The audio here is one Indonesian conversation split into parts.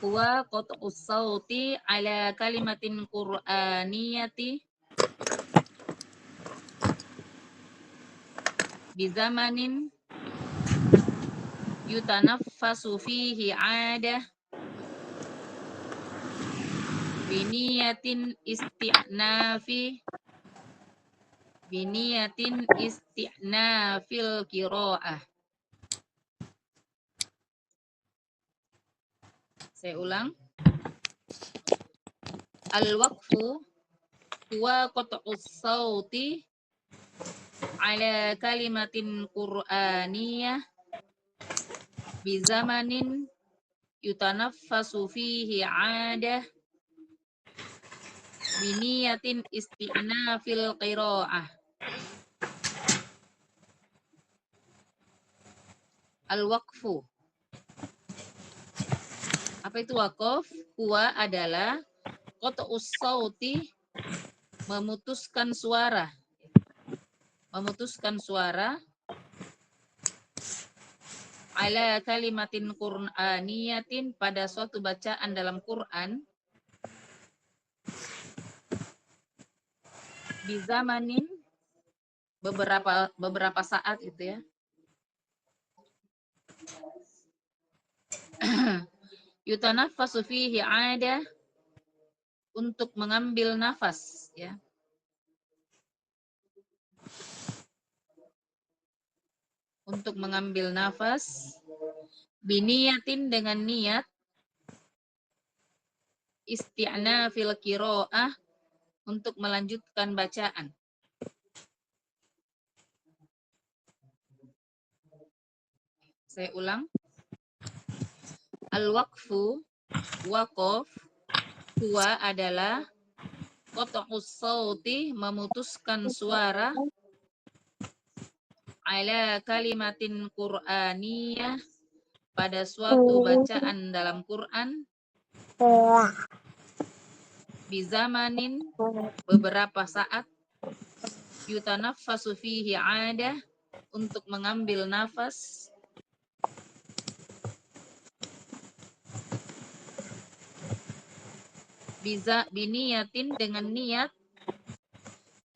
huwa qat'us sauti ala kalimatin qur'aniyati bizamanin yutanaffasu fihi 'adah biniyatin isti'nafil qiraah. Saya ulang. Al-waqfu huwa qat'us sauti ala kalimatin qur'aniyah bizamanin yutanaffasu fihi 'adah biniyatin isti'nafil qiraah. Al-waqfu. Apa itu waqaf? Huwa adalah qat'us sauti, memutuskan suara. Memutuskan suara ala kalimatin qur'aniyatin, pada suatu bacaan dalam Quran, di zamanin, beberapa saat gitu ya. Yutanaffasu fihi 'ada, untuk mengambil nafas ya. Untuk mengambil nafas, biniyatin, dengan niat, isti'nafil qiraah, untuk melanjutkan bacaan. Saya ulang. Al-waqfu, waqaf, huwa adalah qat'us sauti, memutuskan suara, ala kalimatin qur'aniyah, pada suatu bacaan dalam Quran, bizamanin, beberapa saat, yutanaffasu fihi 'adah, untuk mengambil nafas, biniyatin, dengan niat,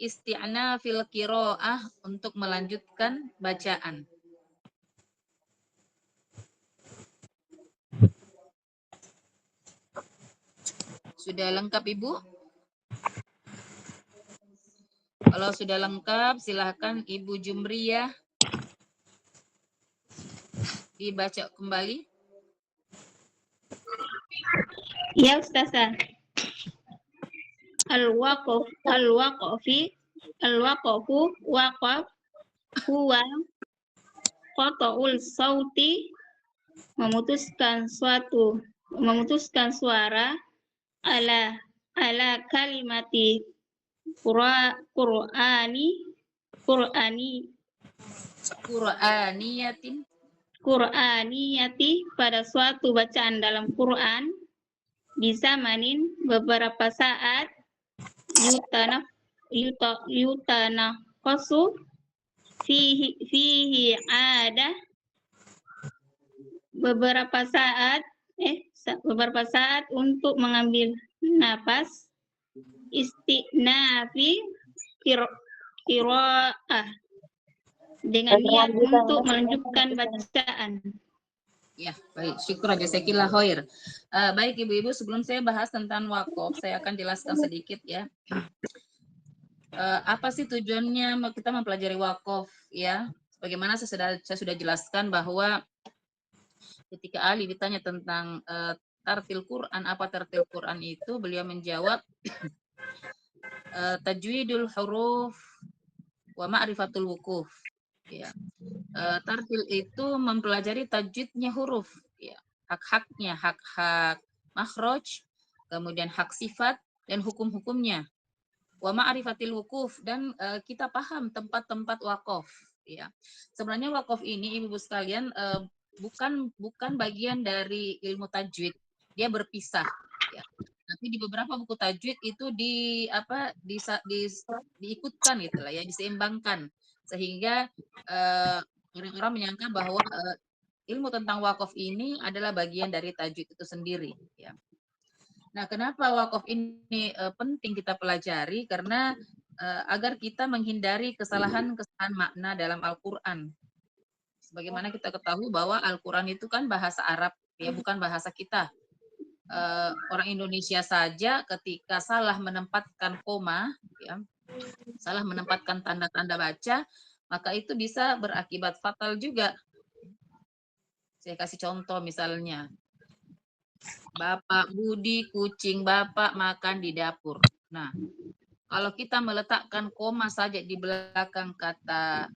isti'nafil qiraah, untuk melanjutkan bacaan. Sudah lengkap, Ibu? Kalau sudah lengkap, silahkan Ibu Jumriyah dibaca kembali. Ya, Ustazah. Al-waqfu, waqaf, huwa qat'ul sauti, memutuskan suara, ala kalimati Qur'aniyati, pada suatu bacaan dalam Quran, bizamanin, beberapa saat, yutanaffasu fihi 'ada, beberapa saat untuk mengambil nafas, isti'nafi qiraah, dengan niat untuk melanjutkan bacaan. Ya, baik. Syukur jazakillah khair. Baik Ibu-ibu, sebelum saya bahas tentang wakaf, saya akan jelaskan sedikit ya. Apa sih tujuannya kita mempelajari wakaf ya? Bagaimana saya sudah jelaskan bahwa ketika Ali ditanya tentang tartil Quran, apa tartil Quran itu, beliau menjawab tajwidul huruf wa ma'rifatul wukuf. Ya. Tartil itu mempelajari tajwidnya huruf, ya. Hak-haknya, hak-hak makhraj, kemudian hak sifat dan hukum-hukumnya. Wa ma'rifatil wukuf, dan kita paham tempat-tempat wakaf, ya. Sebenarnya wakaf ini Ibu-ibu sekalian bukan bagian dari ilmu tajwid. Dia berpisah, ya. Tapi di beberapa buku tajwid itu diikutkan gitu lah ya, diseimbangkan, sehingga orang-orang menyangka bahwa ilmu tentang wakaf ini adalah bagian dari tajwid itu sendiri. Ya. Nah, kenapa wakaf ini penting kita pelajari? Karena agar kita menghindari kesalahan-kesalahan makna dalam Al-Quran. Sebagaimana kita ketahui bahwa Al-Quran itu kan bahasa Arab, ya bukan bahasa kita. Orang Indonesia saja ketika salah menempatkan koma, ya, salah menempatkan tanda-tanda baca, maka itu bisa berakibat fatal juga. Saya kasih contoh misalnya, Bapak Budi, kucing Bapak makan di dapur. Nah, kalau kita meletakkan koma saja di belakang kata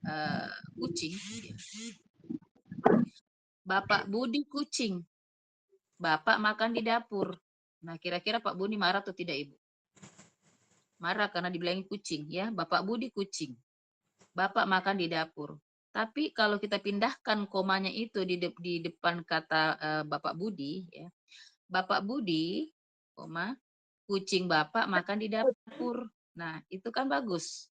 kucing, Bapak Budi kucing, Bapak makan di dapur. Nah, kira-kira Pak Budi marah atau tidak, Ibu? Marah karena dibilangin kucing, ya. Bapak Budi kucing, Bapak makan di dapur. Tapi kalau kita pindahkan komanya itu di depan kata Bapak Budi, ya. Bapak Budi, koma, kucing Bapak makan di dapur. Nah, itu kan bagus.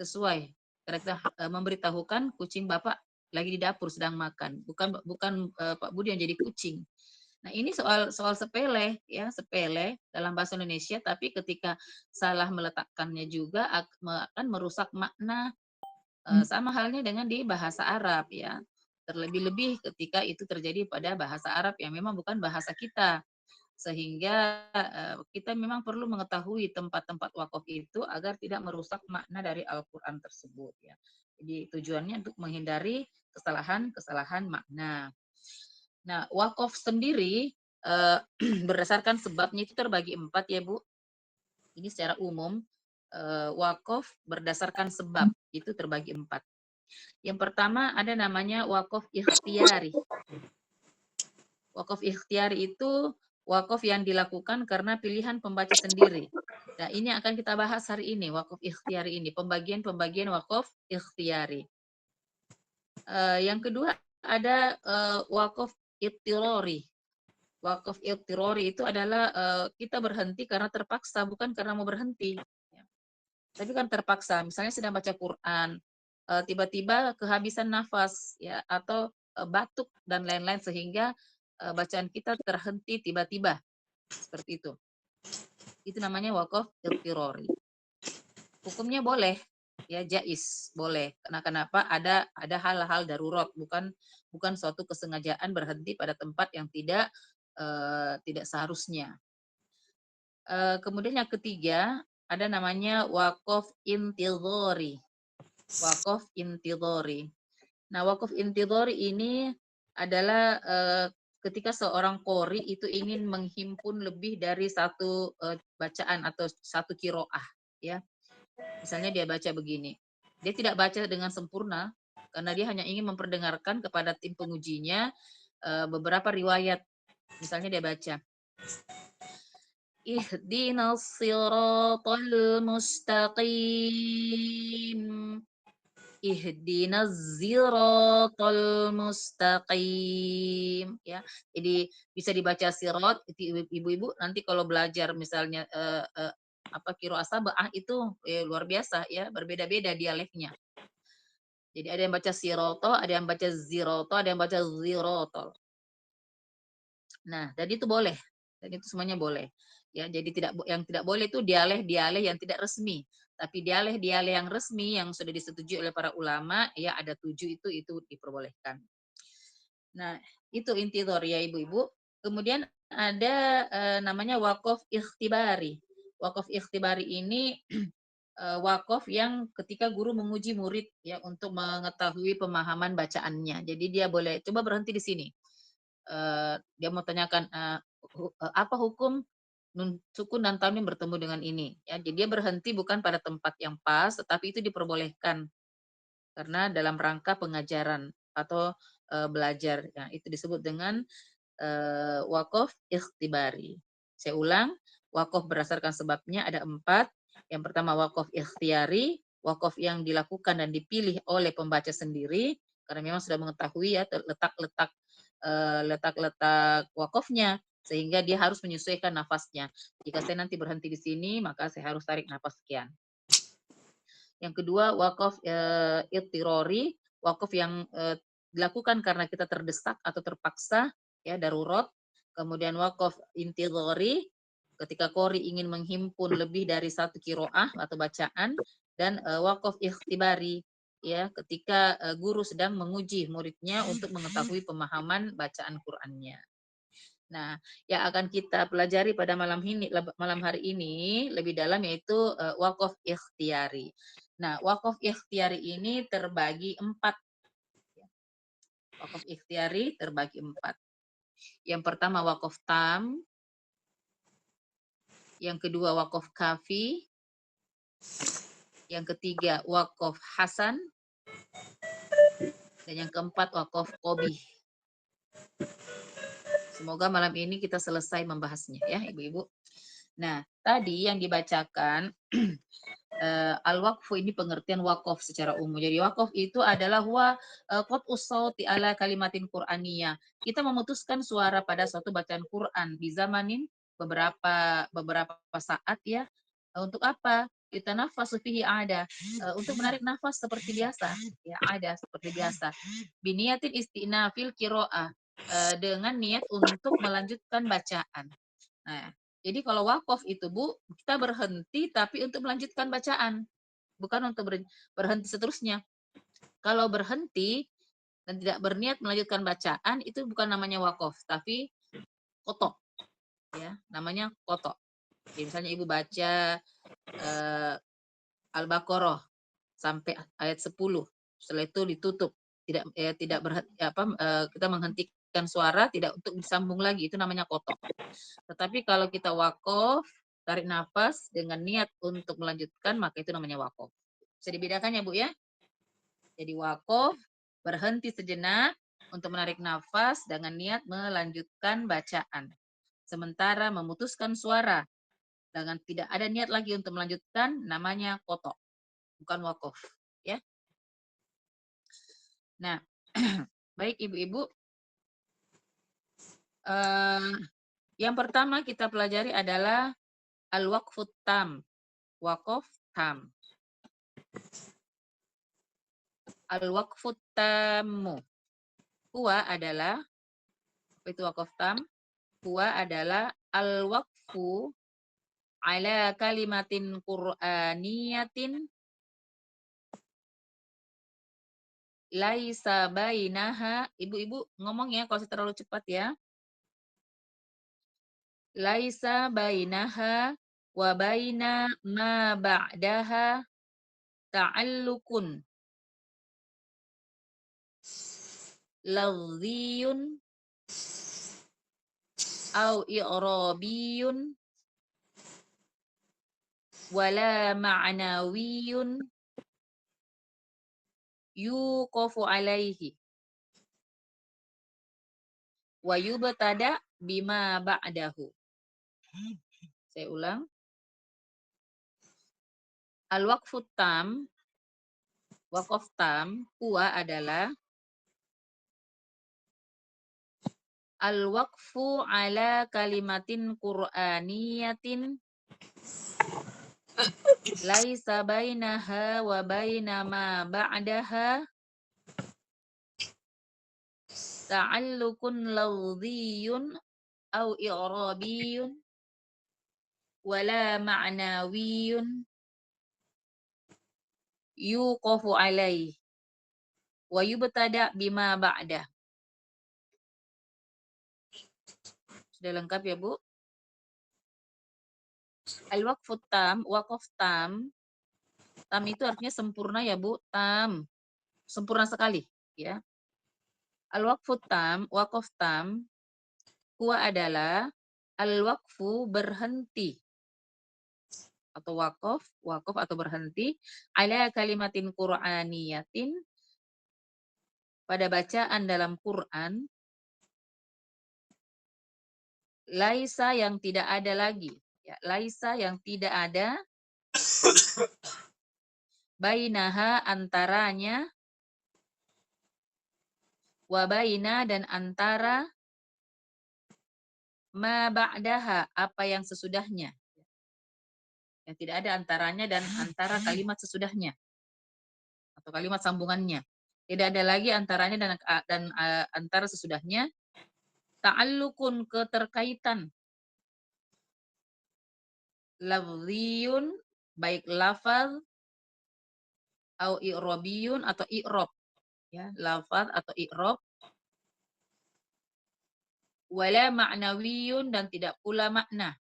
Sesuai. Kita memberitahukan kucing Bapak lagi di dapur sedang makan, bukan Pak Budi yang jadi kucing. Nah, ini soal sepele, ya, sepele dalam bahasa Indonesia, tapi ketika salah meletakkannya juga akan merusak makna, sama halnya dengan di bahasa Arab, ya. Terlebih-lebih ketika itu terjadi pada bahasa Arab yang memang bukan bahasa kita. Sehingga kita memang perlu mengetahui tempat-tempat wakaf itu agar tidak merusak makna dari Al-Quran tersebut, ya. Jadi tujuannya untuk menghindari kesalahan-kesalahan makna. Nah, wakaf sendiri berdasarkan sebabnya itu terbagi 4, ya Bu. Ini secara umum wakaf berdasarkan sebab itu terbagi 4. Yang pertama ada namanya wakaf ikhtiyari. Wakaf ikhtiyari itu wakaf yang dilakukan karena pilihan pembaca sendiri. Nah, ini akan kita bahas hari ini, wakaf ikhtiyari ini, pembagian-pembagian wakaf ikhtiyari. Yang kedua ada wakaf ittirori. Wakaf ittirori itu adalah kita berhenti karena terpaksa, bukan karena mau berhenti. Ya. Tapi kan terpaksa, misalnya sedang baca Quran, tiba-tiba kehabisan nafas, ya, atau batuk dan lain-lain sehingga bacaan kita terhenti tiba-tiba, seperti itu. Itu namanya wakaf ittirori. Hukumnya boleh, ya, jais, boleh. Karena kenapa? Ada hal-hal darurat, bukan suatu kesengajaan berhenti pada tempat yang tidak seharusnya. Kemudian yang ketiga ada namanya wakaf intidhari. Wakaf intidhari. Nah, wakaf intidhari ini adalah ketika seorang qori itu ingin menghimpun lebih dari satu bacaan atau satu kiroah, ya. Misalnya dia baca begini, dia tidak baca dengan sempurna karena dia hanya ingin memperdengarkan kepada tim pengujinya beberapa riwayat. Misalnya dia baca, ihdinas siratal mustaqim. Ihdinas siratal mustaqim, ya. Jadi bisa dibaca sirat, ibu-ibu nanti kalau belajar misalnya apa qiraah sab'ah itu luar biasa, ya, berbeda-beda dialeknya. Jadi ada yang baca siroto, ada yang baca ziroto, ada yang baca zirotol. Nah, jadi itu boleh. Dan itu semuanya boleh. Ya, jadi yang tidak boleh itu dialeh-dialeh yang tidak resmi. Tapi dialeh-dialeh yang resmi yang sudah disetujui oleh para ulama, ya ada 7 itu diperbolehkan. Nah, itu intidhar, ya Ibu-ibu. Kemudian ada namanya wakaf ikhtibari. Wakaf ikhtibari ini wakaf yang ketika guru menguji murid, ya, untuk mengetahui pemahaman bacaannya. Jadi dia boleh coba berhenti di sini. Dia mau tanyakan apa hukum nun sukun dan tanwin bertemu dengan ini, ya. Jadi dia berhenti bukan pada tempat yang pas, tetapi itu diperbolehkan karena dalam rangka pengajaran atau belajar. Ya, itu disebut dengan wakaf ikhtibari. Saya ulang, wakaf berdasarkan sebabnya ada 4. Yang pertama wakaf ikhtiyari, wakaf yang dilakukan dan dipilih oleh pembaca sendiri karena memang sudah mengetahui, ya, letak-letak wakafnya sehingga dia harus menyesuaikan nafasnya. Jika saya nanti berhenti di sini, maka saya harus tarik nafas sekian. Yang kedua wakaf ittirori, wakaf yang dilakukan karena kita terdesak atau terpaksa, ya, darurat. Kemudian wakaf intidhari, ketika qori ingin menghimpun lebih dari satu kiroah atau bacaan, dan wakaf ikhtibari, ya, ketika guru sedang menguji muridnya untuk mengetahui pemahaman bacaan Qur'annya. Nah, yang akan kita pelajari pada malam hari ini lebih dalam yaitu wakaf ikhtiyari. Nah, wakaf ikhtiyari ini terbagi 4. Wakaf ikhtiyari terbagi 4. Yang pertama wakaf tam, yang kedua wakaf kafi, yang ketiga wakaf hasan, dan yang keempat wakaf qobih. Semoga malam ini kita selesai membahasnya, ya Ibu-Ibu. Nah, tadi yang dibacakan al-waqfu ini pengertian wakaf secara umum. Jadi wakaf itu adalah qat'us sauti ala kalimatin qur'aniyah. Kita memutuskan suara pada suatu bacaan Quran di zamanin beberapa saat, ya. Untuk apa? Kita nafas fihi ada. Untuk menarik nafas seperti biasa, ya, ada seperti biasa. Biniyatin istinafil qiraah, dengan niat untuk melanjutkan bacaan. Nah, jadi kalau wakaf itu, Bu, kita berhenti tapi untuk melanjutkan bacaan, bukan untuk berhenti seterusnya. Kalau berhenti dan tidak berniat melanjutkan bacaan, itu bukan namanya wakaf, tapi kotok, ya, namanya kotok. Jadi misalnya Ibu baca Al-Baqarah sampai ayat 10, setelah itu ditutup, kita menghentikan suara, tidak untuk disambung lagi, itu namanya kotok. Tetapi kalau kita wakaf, tarik nafas dengan niat untuk melanjutkan, maka itu namanya wakaf. Bisa dibedakan ya, Bu, ya? Jadi wakaf, berhenti sejenak untuk menarik nafas dengan niat melanjutkan bacaan. Sementara memutuskan suara dengan tidak ada niat lagi untuk melanjutkan, namanya kotok, bukan wakaf, ya. Nah, baik Ibu-Ibu, yang pertama kita pelajari adalah al-waqfut tam, wakaf tam. Al-waqfut tammu. Huwa adalah, apa itu wakaf tam? Huwa adalah al-waqfu ala kalimatin qur'aniyatin laisa bainaha. Ibu-ibu ngomong ya kalau saya terlalu cepat, ya. Laisa bainaha wa baina ma ba'daha ta'allukun lafziyun au i'rabiyun wala ma'nawiyun yuqafu alaihi wa yubtada bima ba'dahu. Saya ulang. Al-waqfu tam, wakaf tam, huwa adalah al-waqfu ala kalimatin qur'aniyatin laisa bainaha wa baina ma ba'daha ta'allukun lafziyun au i'rabiyun wala ma'nawiyun yuqafu alaih wa yubtada bima ba'dah. Sudah lengkap ya, Bu? Al-waqfu tam, wakaf tam. Tam itu artinya sempurna ya, Bu. Tam. Sempurna sekali, ya. Al-waqfu tam, wakaf tam, huwa adalah al-waqfu berhenti atau wakaf atau berhenti ala kalimatin qur'aniyatin pada bacaan dalam Quran laisa yang tidak ada lagi, ya, laisa yang tidak ada bainaha antaranya wa baina dan antara ma ba'daha apa yang sesudahnya. Yang tidak ada antaranya dan antara kalimat sesudahnya atau kalimat sambungannya. Tidak ada lagi antaranya dan antara sesudahnya. Ta'allukun, keterkaitan. Lafziyun, baik lafaz, au i'robiyun atau i'rob. Ya, lafaz atau i'rob. Wala ma'nawiyun, dan tidak pula makna.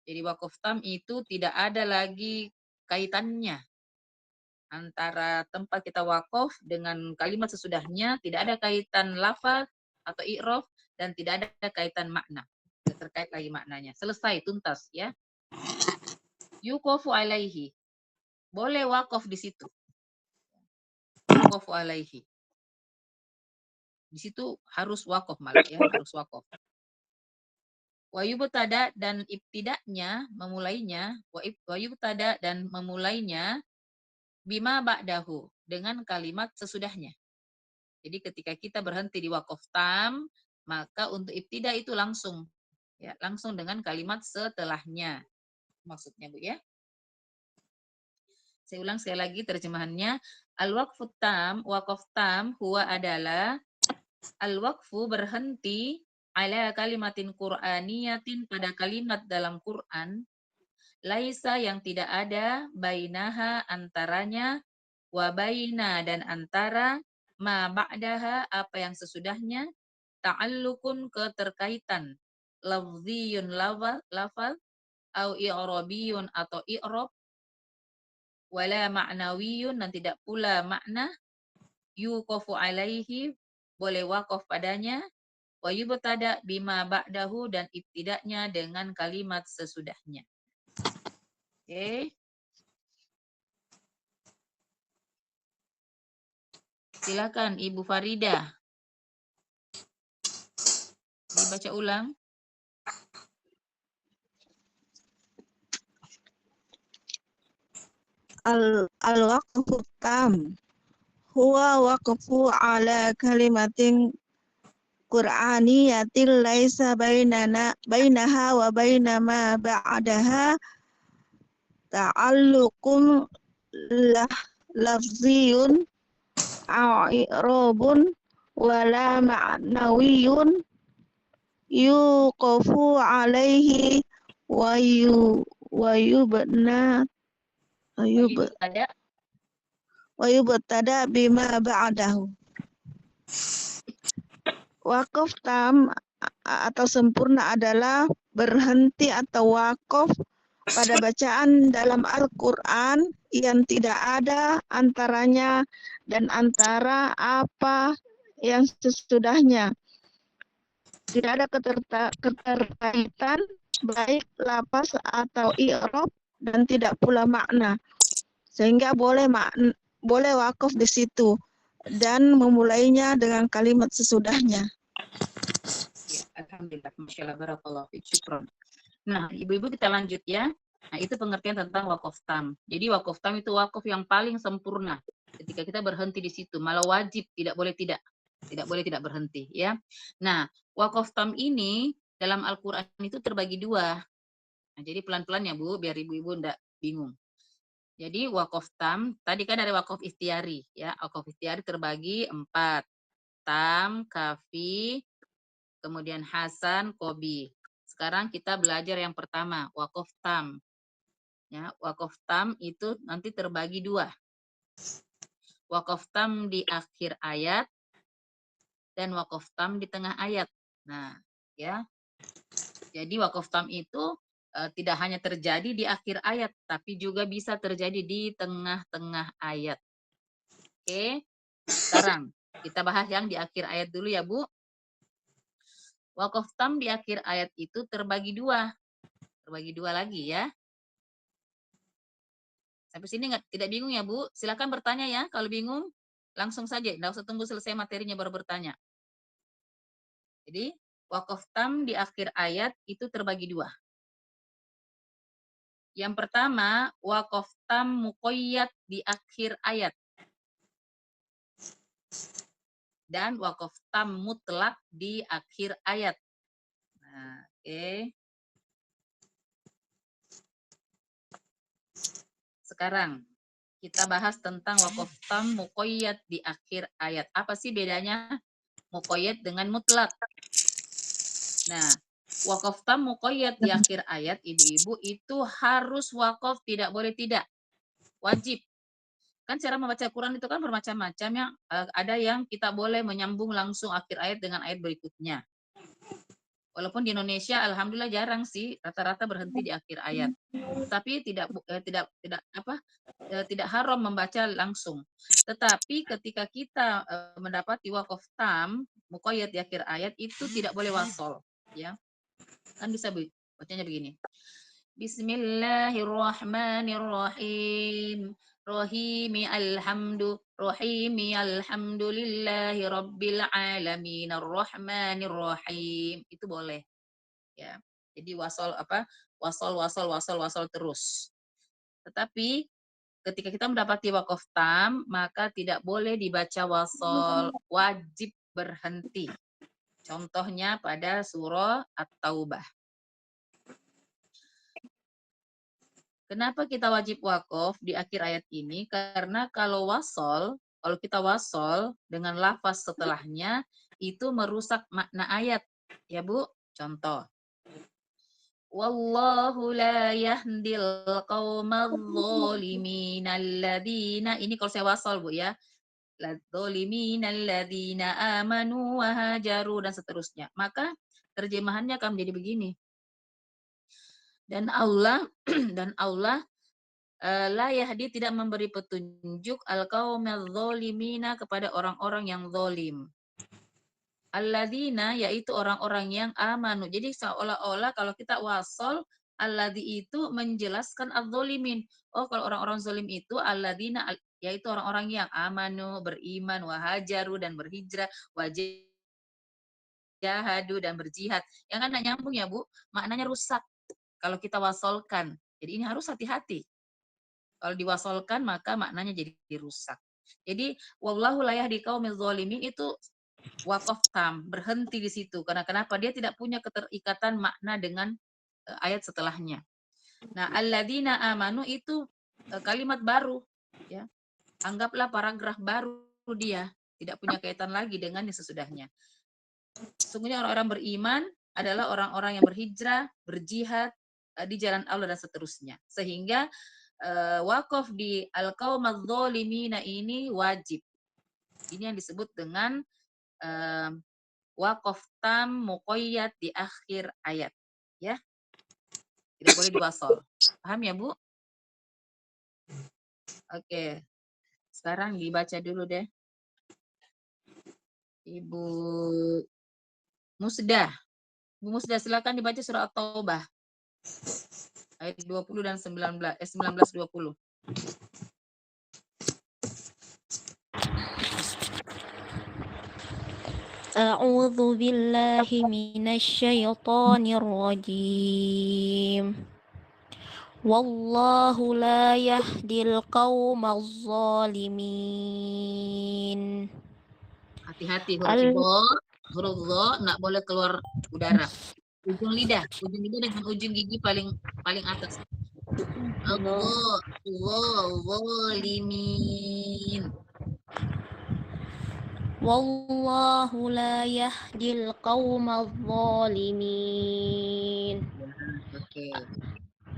Jadi wakaf tam itu tidak ada lagi kaitannya antara tempat kita wakaf dengan kalimat sesudahnya, tidak ada kaitan lafaz atau i'rab dan tidak ada kaitan makna. Tidak terkait lagi maknanya. Selesai, tuntas ya. Yuqafu alaihi. Boleh wakaf di situ. Yuqafu alaihi. Di situ harus wakaf malah ya, harus wakaf. Wa yubtada, dan ibtida'nya, memulainya, wa yubtada, dan memulainya bima ba'dahu, dengan kalimat sesudahnya. Jadi ketika kita berhenti di wakaf tam, maka untuk ibtida itu langsung ya, langsung dengan kalimat setelahnya. Maksudnya Bu ya. Saya ulang sekali lagi terjemahannya. Al-waqfu tam, wakaf tam huwa adalah al-waqfu, berhenti, ala kalimatin qur'aniyatin, pada kalimat dalam Quran, laisa, yang tidak ada, bainaha, antaranya, wa baina, dan antara, ma ba'daha, apa yang sesudahnya, ta'allukun, keterkaitan, lafziyun, lafal, au i'rabiyun, atau i'rab, wala ma'nawiyun, dan tidak pula makna, yuqafu alaihi, boleh wakaf padanya, wa yubtada bima ba'dahu, dan ibtidaknya dengan kalimat sesudahnya. Oke. Silakan Ibu Farida. Dibaca ulang. Al-waqfu tam huwa waqfu ala kalimatin qur'aniyatin laisa bainaha wa baina ma ba'daha ta'alluqun lafziyun au i'rabun wala ma'nawiyun yuqafu alaihi wa yubna wa yubtada bima ba'dahu. Wakaf tam atau sempurna adalah berhenti atau wakaf pada bacaan dalam Al-Quran yang tidak ada antaranya dan antara apa yang sesudahnya. Tidak ada keterkaitan baik lapas atau i'rab dan tidak pula makna. Sehingga boleh wakaf di situ dan memulainya dengan kalimat sesudahnya. Ya, alhamdulillah, masyaallah, barakallahu fiik, syukron. Nah, ibu-ibu kita lanjut ya. Nah, itu pengertian tentang wakaf tam. Jadi wakaf tam itu wakaf yang paling sempurna. Ketika kita berhenti di situ, malah wajib, tidak boleh tidak berhenti ya. Nah, wakaf tam ini dalam Al-Qur'an itu terbagi dua. Nah, jadi pelan-pelan ya Bu, biar ibu-ibu enggak bingung. Jadi wakaf tam, tadi kan ada wakaf ikhtiari ya. Wakaf ikhtiari terbagi 4. Tam, kafi, kemudian hasan, kobi. Sekarang kita belajar yang pertama, wakaf tam. Ya, wakaf tam itu nanti terbagi 2. Wakaf tam di akhir ayat dan wakaf tam di tengah ayat. Nah, ya. Jadi wakaf tam itu tidak hanya terjadi di akhir ayat, tapi juga bisa terjadi di tengah-tengah ayat. Oke. Sekarang kita bahas yang di akhir ayat dulu ya, Bu. Wakaf tam di akhir ayat itu terbagi 2. Terbagi 2 lagi ya. Sampai sini tidak bingung ya, Bu? Silakan bertanya ya. Kalau bingung, langsung saja. Nggak usah tunggu selesai materinya baru bertanya. Jadi, wakaf tam di akhir ayat itu terbagi 2. Yang pertama, wakaf tam muqayyad di akhir ayat. Dan wakaf tam mutlak di akhir ayat. Nah, oke. Sekarang, kita bahas tentang wakaf tam muqayyad di akhir ayat. Apa sih bedanya muqayyad dengan mutlak? Nah, wakaf tam muqayyad di akhir ayat, ibu-ibu, itu harus wakaf, tidak boleh tidak. Wajib. Kan cara membaca Quran itu kan bermacam-macam ya. Ada yang kita boleh menyambung langsung akhir ayat dengan ayat berikutnya. Walaupun di Indonesia alhamdulillah jarang sih, rata-rata berhenti di akhir ayat. Tapi tidak haram membaca langsung. Tetapi ketika kita mendapati wakaf tam muqayyad di akhir ayat itu tidak boleh wasol, ya. Kan bisa bacanya begini. Bismillahirrahmanirrahim. Rahimi alhamdulillahi rabbil alamin arrahmanirrahim. Itu boleh, ya. Jadi wasol terus. Tetapi ketika kita mendapati wakaf tam, maka tidak boleh dibaca wasol, wajib berhenti. Contohnya pada surah At-Taubah. Kenapa kita wajib wakaf di akhir ayat ini? Karena kalau kita wasol dengan lafaz setelahnya, itu merusak makna ayat. Ya Bu, contoh. Wallahu la yahdil qaumadz zalimin alladzina. Ini kalau saya wasol Bu ya. Ladzalimin alladzina amanu wa hajaru dan seterusnya. Maka terjemahannya akan menjadi begini. Dan Allah la yahdi tidak memberi petunjuk al-qaumaz zalimina kepada orang-orang yang zalim. Alladzina yaitu orang-orang yang amanu. Jadi seolah-olah kalau kita wasol alladzi itu menjelaskan az-zalimin. Oh, kalau orang-orang zalim itu alladzina yaitu orang-orang yang amanu, beriman, wahajaru dan berhijrah, wajahadu dan berjihad. Yang kan nyambung ya, Bu. Maknanya rusak kalau kita wasolkan. Jadi ini harus hati-hati. Kalau diwasolkan maka maknanya jadi rusak. Jadi wallahu la yahdi qaumil zalimin itu wakaf tam, berhenti di situ. Karena kenapa? Dia tidak punya keterikatan makna dengan ayat setelahnya. Nah, alladzina amanu itu kalimat baru, ya. Anggaplah paragraf baru dia, tidak punya kaitan lagi dengan yang sesudahnya. Sesungguhnya orang-orang beriman adalah orang-orang yang berhijrah, berjihad di jalan Allah dan seterusnya. Sehingga wakaf di al-qaumaz zalimina ini wajib. Ini yang disebut dengan wakaf tam muqayyad di akhir ayat, ya. Tidak boleh diwasol. Paham ya, Bu? Oke. Sekarang dibaca dulu deh. Ibu Musdah. Ibu Musdah silakan dibaca surah At-Taubah. Ayat 20 dan 19-20. A'udzu billahi minasyaitonir rajim. Wallahu la yahdil qaumaz zalimin. Hati-hati huruf dha enggak boleh keluar udara. Ujung lidah dengan ujung gigi paling atas. Allah, zalimin. Wallahu la yahdil qaumaz zalimin. Oke.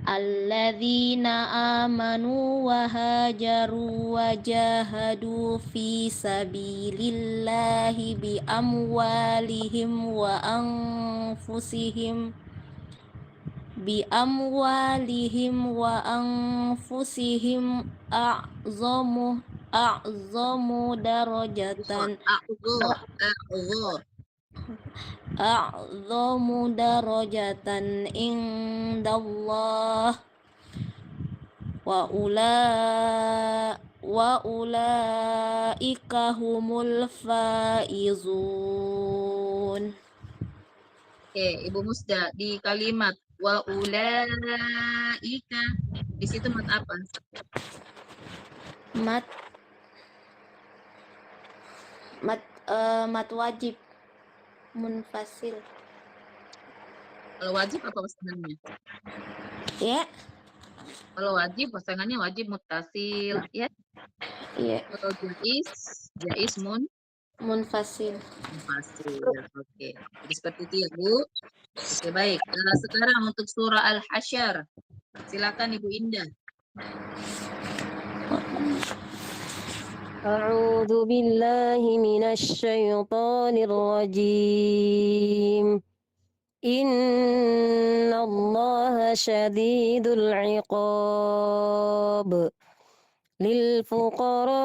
Alladzina amanu wa hajaru wa jahadu fi sabilillahi bi amwalihim wa anfusihim a'zamu darajatan indallah wa ulaika humul faizun. Oke, Ibu Musda, di kalimat wa ulaika di situ mat apa? Mat wajib munfasil. Kalau wajib apa sebenarnya? Ya. Kalau wajib pasangannya wajib muttasil ya. Iya. Kalau jais Munfasil. munfasil. Oke. Jadi seperti itu ya, Bu. Oke, baik. Sekarang untuk surah Al-Hasyr. Silakan Ibu Indah. أعوذ بالله من الشيطان الرجيم إن الله شديد العقاب للفقراء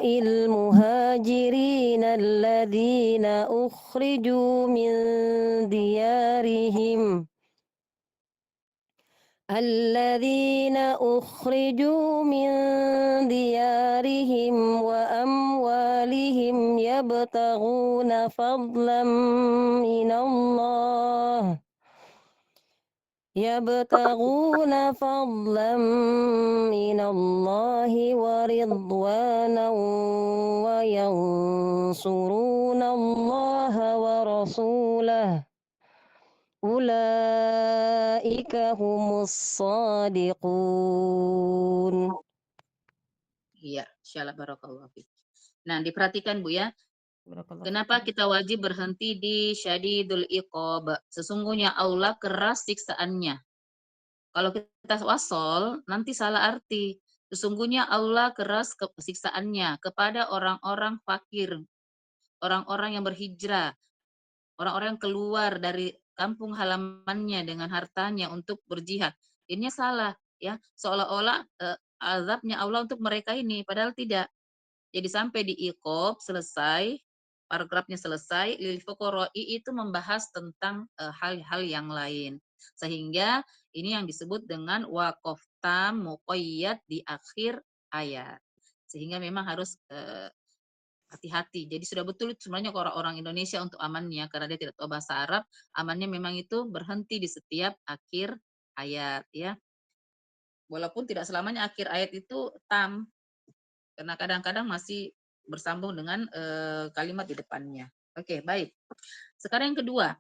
المهاجرين الذين أخرجوا من ديارهم وأموالهم يبتغون فضلا من الله ورضوانا وينصرون الله ورسوله أولئك هم الصادقون. Iya, insyaallah barakallahu fiik. Nah, diperhatikan Bu ya. Kenapa kita wajib berhenti di syadidul iqab? Sesungguhnya Allah keras siksaannya. Kalau kita wasol, nanti salah arti. Sesungguhnya Allah keras siksaannya kepada orang-orang fakir, orang-orang yang berhijrah, orang-orang yang keluar dari kampung halamannya dengan hartanya untuk berjihad. Ini salah ya, seolah-olah azabnya Allah untuk mereka ini, padahal tidak. Jadi sampai di iqab selesai, paragrafnya selesai, lil fuqara'i itu membahas tentang hal-hal yang lain. Sehingga ini yang disebut dengan waqaf tam muqayyad di akhir ayat. Sehingga memang harus hati-hati. Jadi sudah betul sebenarnya orang-orang Indonesia untuk amannya, karena dia tidak tahu bahasa Arab, amannya memang itu berhenti di setiap akhir ayat ya. Walaupun tidak selamanya akhir ayat itu tam, karena kadang-kadang masih bersambung dengan kalimat di depannya. Oke, baik. Sekarang yang kedua.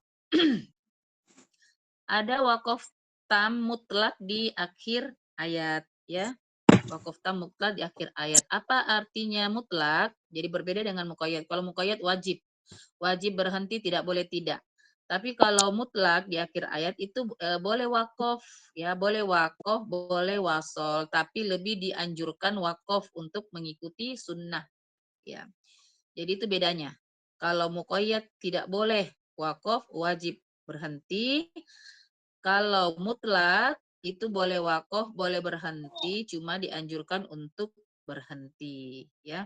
Ada waqaf tam mutlak di akhir ayat ya. Waqaf tam mutlak di akhir ayat. Apa artinya mutlak? Jadi berbeda dengan muqayyad. Kalau muqayyad wajib. Wajib berhenti, tidak boleh tidak. Tapi kalau mutlak di akhir ayat itu boleh wakaf ya, boleh wakaf, boleh wasol, tapi lebih dianjurkan wakaf untuk mengikuti sunnah ya. Jadi itu bedanya. Kalau muqayyad tidak boleh wakaf, wajib berhenti. Kalau mutlak itu boleh wakaf, boleh berhenti, cuma dianjurkan untuk berhenti ya.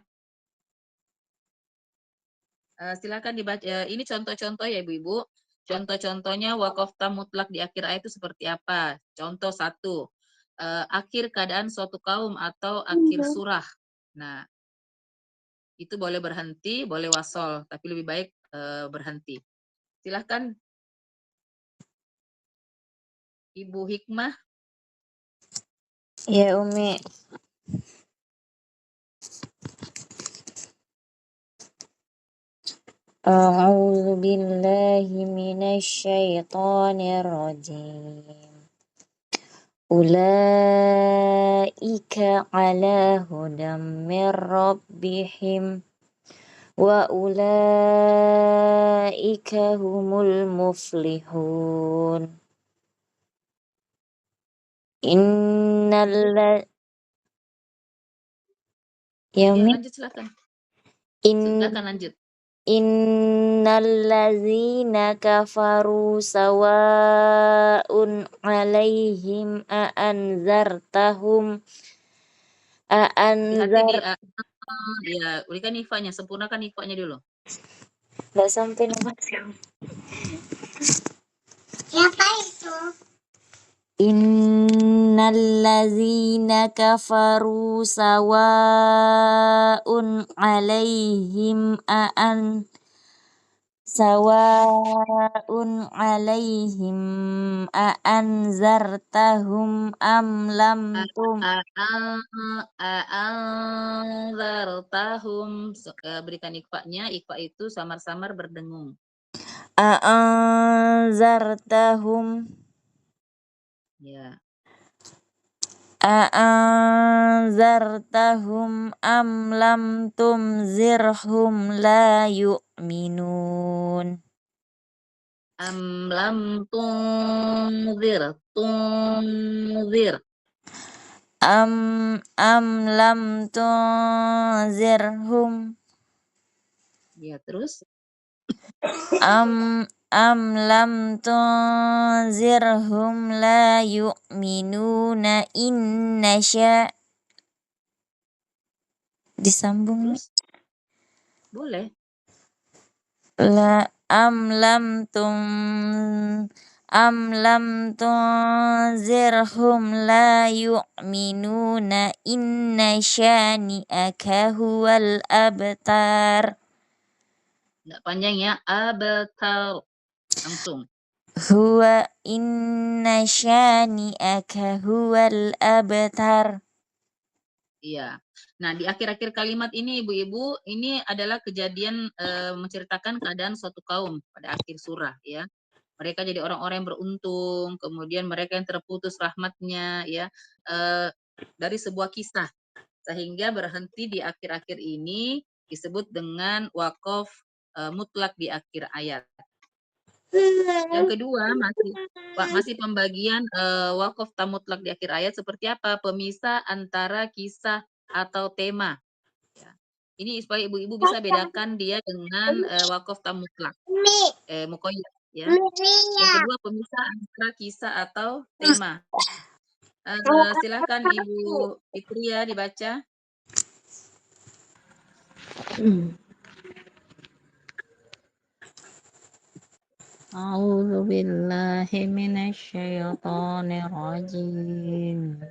Silakan dibaca. Ini contoh-contoh ya Ibu-ibu. Contoh-contohnya wakaf tam mutlak di akhir ayat itu seperti apa? Contoh 1. Akhir keadaan suatu kaum atau akhir surah. Nah, itu boleh berhenti, boleh wasol, tapi lebih baik berhenti. Silahkan Ibu Hikmah. Ya Umi. A'udzu billahi minasyaitonir rajim. Ulaika ala hudam mir rabbihim wa ulaika humul muflihun. Ya, lanjut silakan. Silakan lanjut. Innallazina kafaru sawa'un 'alaihim a'anzartahum Hati-hati ya, berikan ifanya, sempurnakan ifanya dulu. Enggak sampai nomor. Siapa itu? Innallazina kafaru sawa'un 'alaihim a'anzartahum am lam tum A'anzartahum, berikan ikhfa-nya. Ikhfa itu samar-samar berdengung. a'anzartahum Ya. A'anzartahum am lam tunzirhum la yu'minun. Am lam tunzir. Tunzir. Am lam tunzirhum Ya, terus. am lam tunzirhum la yu'minuna innasya. Disambung nih. Terus. Boleh. La am lam tunzirhum la yu'minuna inna syani'aka huwal abtar. Nggak panjang ya. Abtar. Langsung. Huwa inna syani'aka huwal abtar. Iya. Nah, di akhir-akhir kalimat ini, Ibu-ibu, ini adalah kejadian menceritakan keadaan suatu kaum pada akhir surah, ya. Mereka jadi orang-orang yang beruntung, kemudian mereka yang terputus rahmatnya, ya, dari sebuah kisah, sehingga berhenti di akhir-akhir ini disebut dengan waqaf mutlak di akhir ayat. Yang kedua masih pembagian waqaf mutlak di akhir ayat seperti apa? Pemisah antara kisah atau tema. Ya. Ini supaya ibu-ibu bisa bedakan dia dengan waqaf mutlak. Muqayyad, ya. Yang kedua pemisah antara kisah atau tema. Silakan Ibu Fitria dibaca. A'udzu billahi minasyaitonir rajim.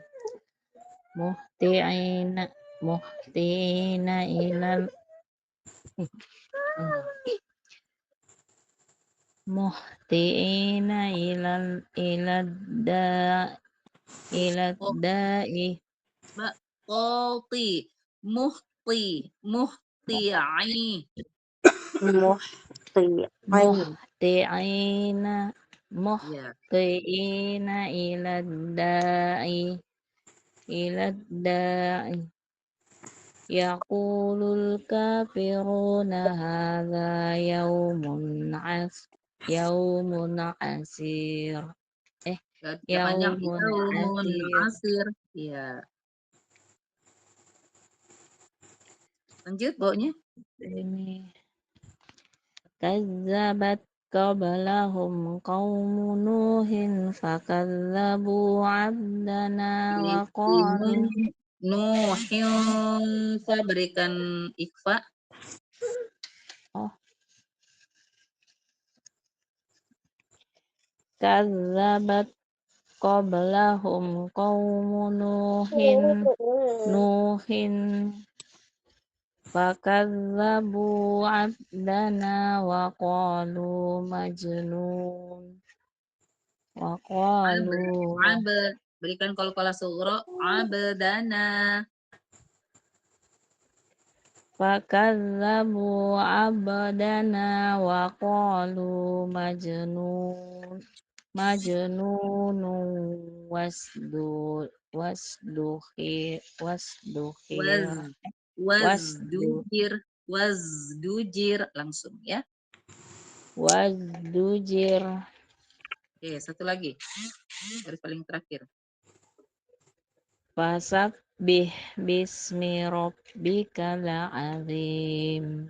Muhti'ina ilal muhti'ina ilad da'i qati muhti'i muhti'ina ilad da'i yaqulul kafiruna hadza yaumun asir. Yaumun asir. Ya. Lanjut, bawahnya. Ini kazzabat qablahum qaumun nuhin fakazzabu abdana wa qalu Nuhin, berikan ikhfa. Kazzabat qablahum qaumun nuhin fakazzabu abdana wa qalu majnun wa qalu Berikan qalqalah sughra abdana. Fakazzabu abdana wa qalu majnun Wazdujir langsung, ya. Wazdujir. Oke, satu lagi. Garis paling terakhir. Fasabbih bismi rabbikal azim.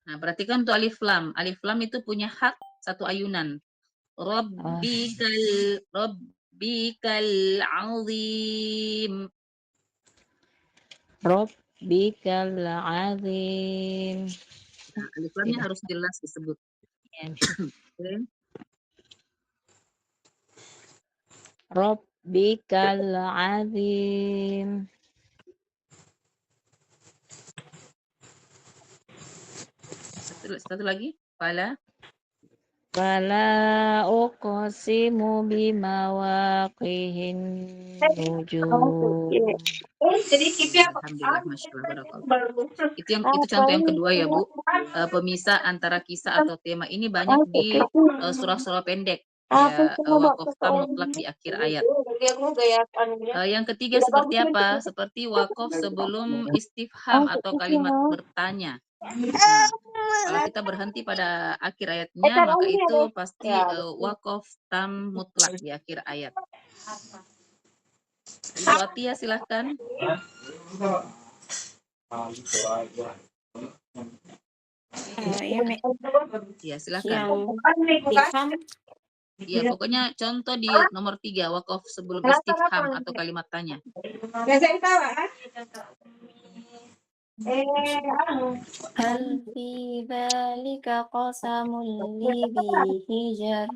Nah, perhatikan untuk alif lam. Alif lam itu punya hak satu ayunan. Rabbikal azim. Rabbikal azim. Nah, alif lamnya harus jelas disebut. Okay. Rabbikal azim. Satu lagi. Fala uqsimu bimawaqihin nujum. Alhamdulillah, masyaallah. Itu contoh yang kedua ya, Bu. Pemisah antara kisah atau tema ini banyak di surah-surah pendek. ya wakaf tam mutlak di akhir ayat. Yang ketiga seperti apa? Seperti wakaf sebelum istifham atau kalimat bertanya. Nah, kalau kita berhenti pada akhir ayatnya, maka itu pasti wakaf tam mutlak di akhir ayat. Ibu Atia silahkan. Ya silahkan. Ya pokoknya contoh di nomor 3 wakaf sebelum istifham atau kalimat tanya. Hal fi dzalika qasamul lidhi hijar.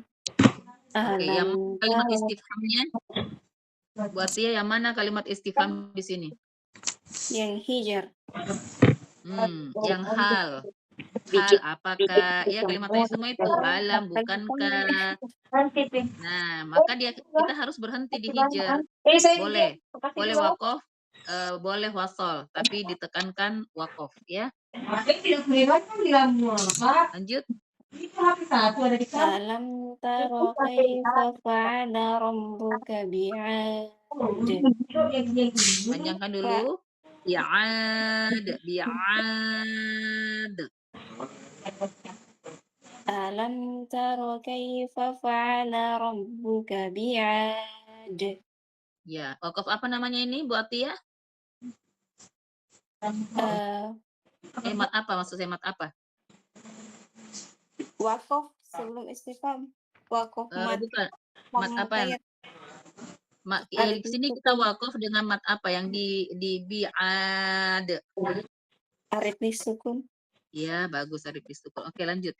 Oke, yang kalimat istifhamnya buat dia yang mana kalimat istifham di sini? Yang hijar. Yang hal apakah ya kalimatnya semua itu alam bukankah. Nah maka kita harus berhenti di hijar. Boleh wakaf, boleh wasol, tapi ditekankan wakaf ya. Lanjut. Alam tara kaifa fa'ala rabbuka bi'ad. Panjangkan dulu. Bi'ad. Alam tara kaifa fa'ala rabbuka bi'ad. Ya, wakaf apa namanya ini Bu Atia? Hemat apa? Maksud hemat apa? Wakaf sebelum istifham. Wakaf mat. Bukan. Mat apa? Di sini kita wakaf dengan mat apa yang di bi'ad? Arif disukun. Ya, bagus arif disukun. Oke, lanjut.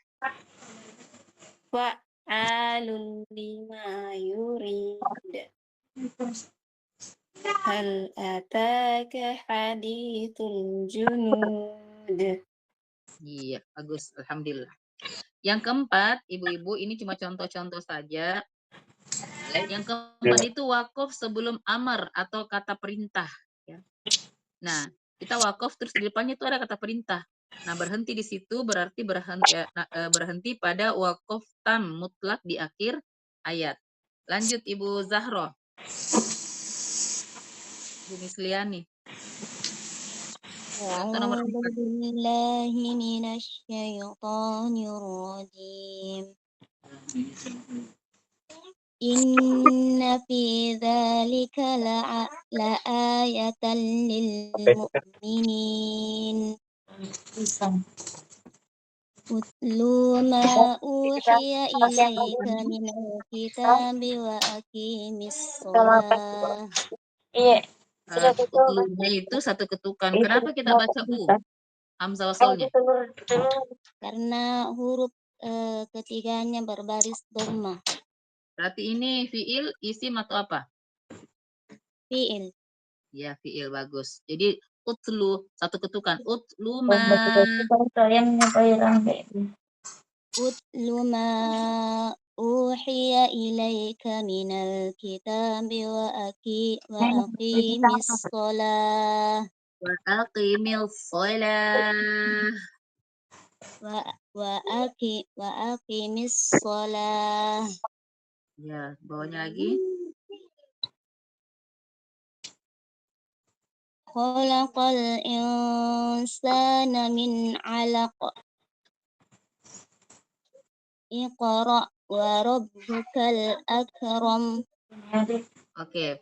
Fa'alun lima yurid. Hal ataka hadithul junud. Iya, bagus. Alhamdulillah. Yang keempat, ibu-ibu, ini cuma contoh-contoh saja. Yang keempat itu wakaf sebelum amar atau kata perintah. Ya. Nah, kita wakaf terus di depannya itu ada kata perintah. Nah, berhenti di situ berarti berhenti pada wakaf tam mutlak di akhir ayat. Lanjut Ibu Zahro. Bu Misliani. أعوذ بالله من الشيطان الرجيم إن في ذلك لآية للمؤمنين أتل ما أوحي إليك من الكتاب وأقيم الصلاة. Utlunya itu satu ketukan. Kenapa kita baca U? Hamzah wasalnya. Karena huruf ketiganya berbaris dhamma. Berarti ini fiil, isim atau apa? Fiil. Ya, fiil bagus. Jadi utlu satu ketukan. Utlu ma. Utlu ma uhiya ilaika minal kitabi wa aqimis shalah. Wa aqimil shalah. Wa aqimis shalah. Ya, bawahnya lagi. Khalaqal insana min 'alaq. Iqra wa rabbukal akram. Oke.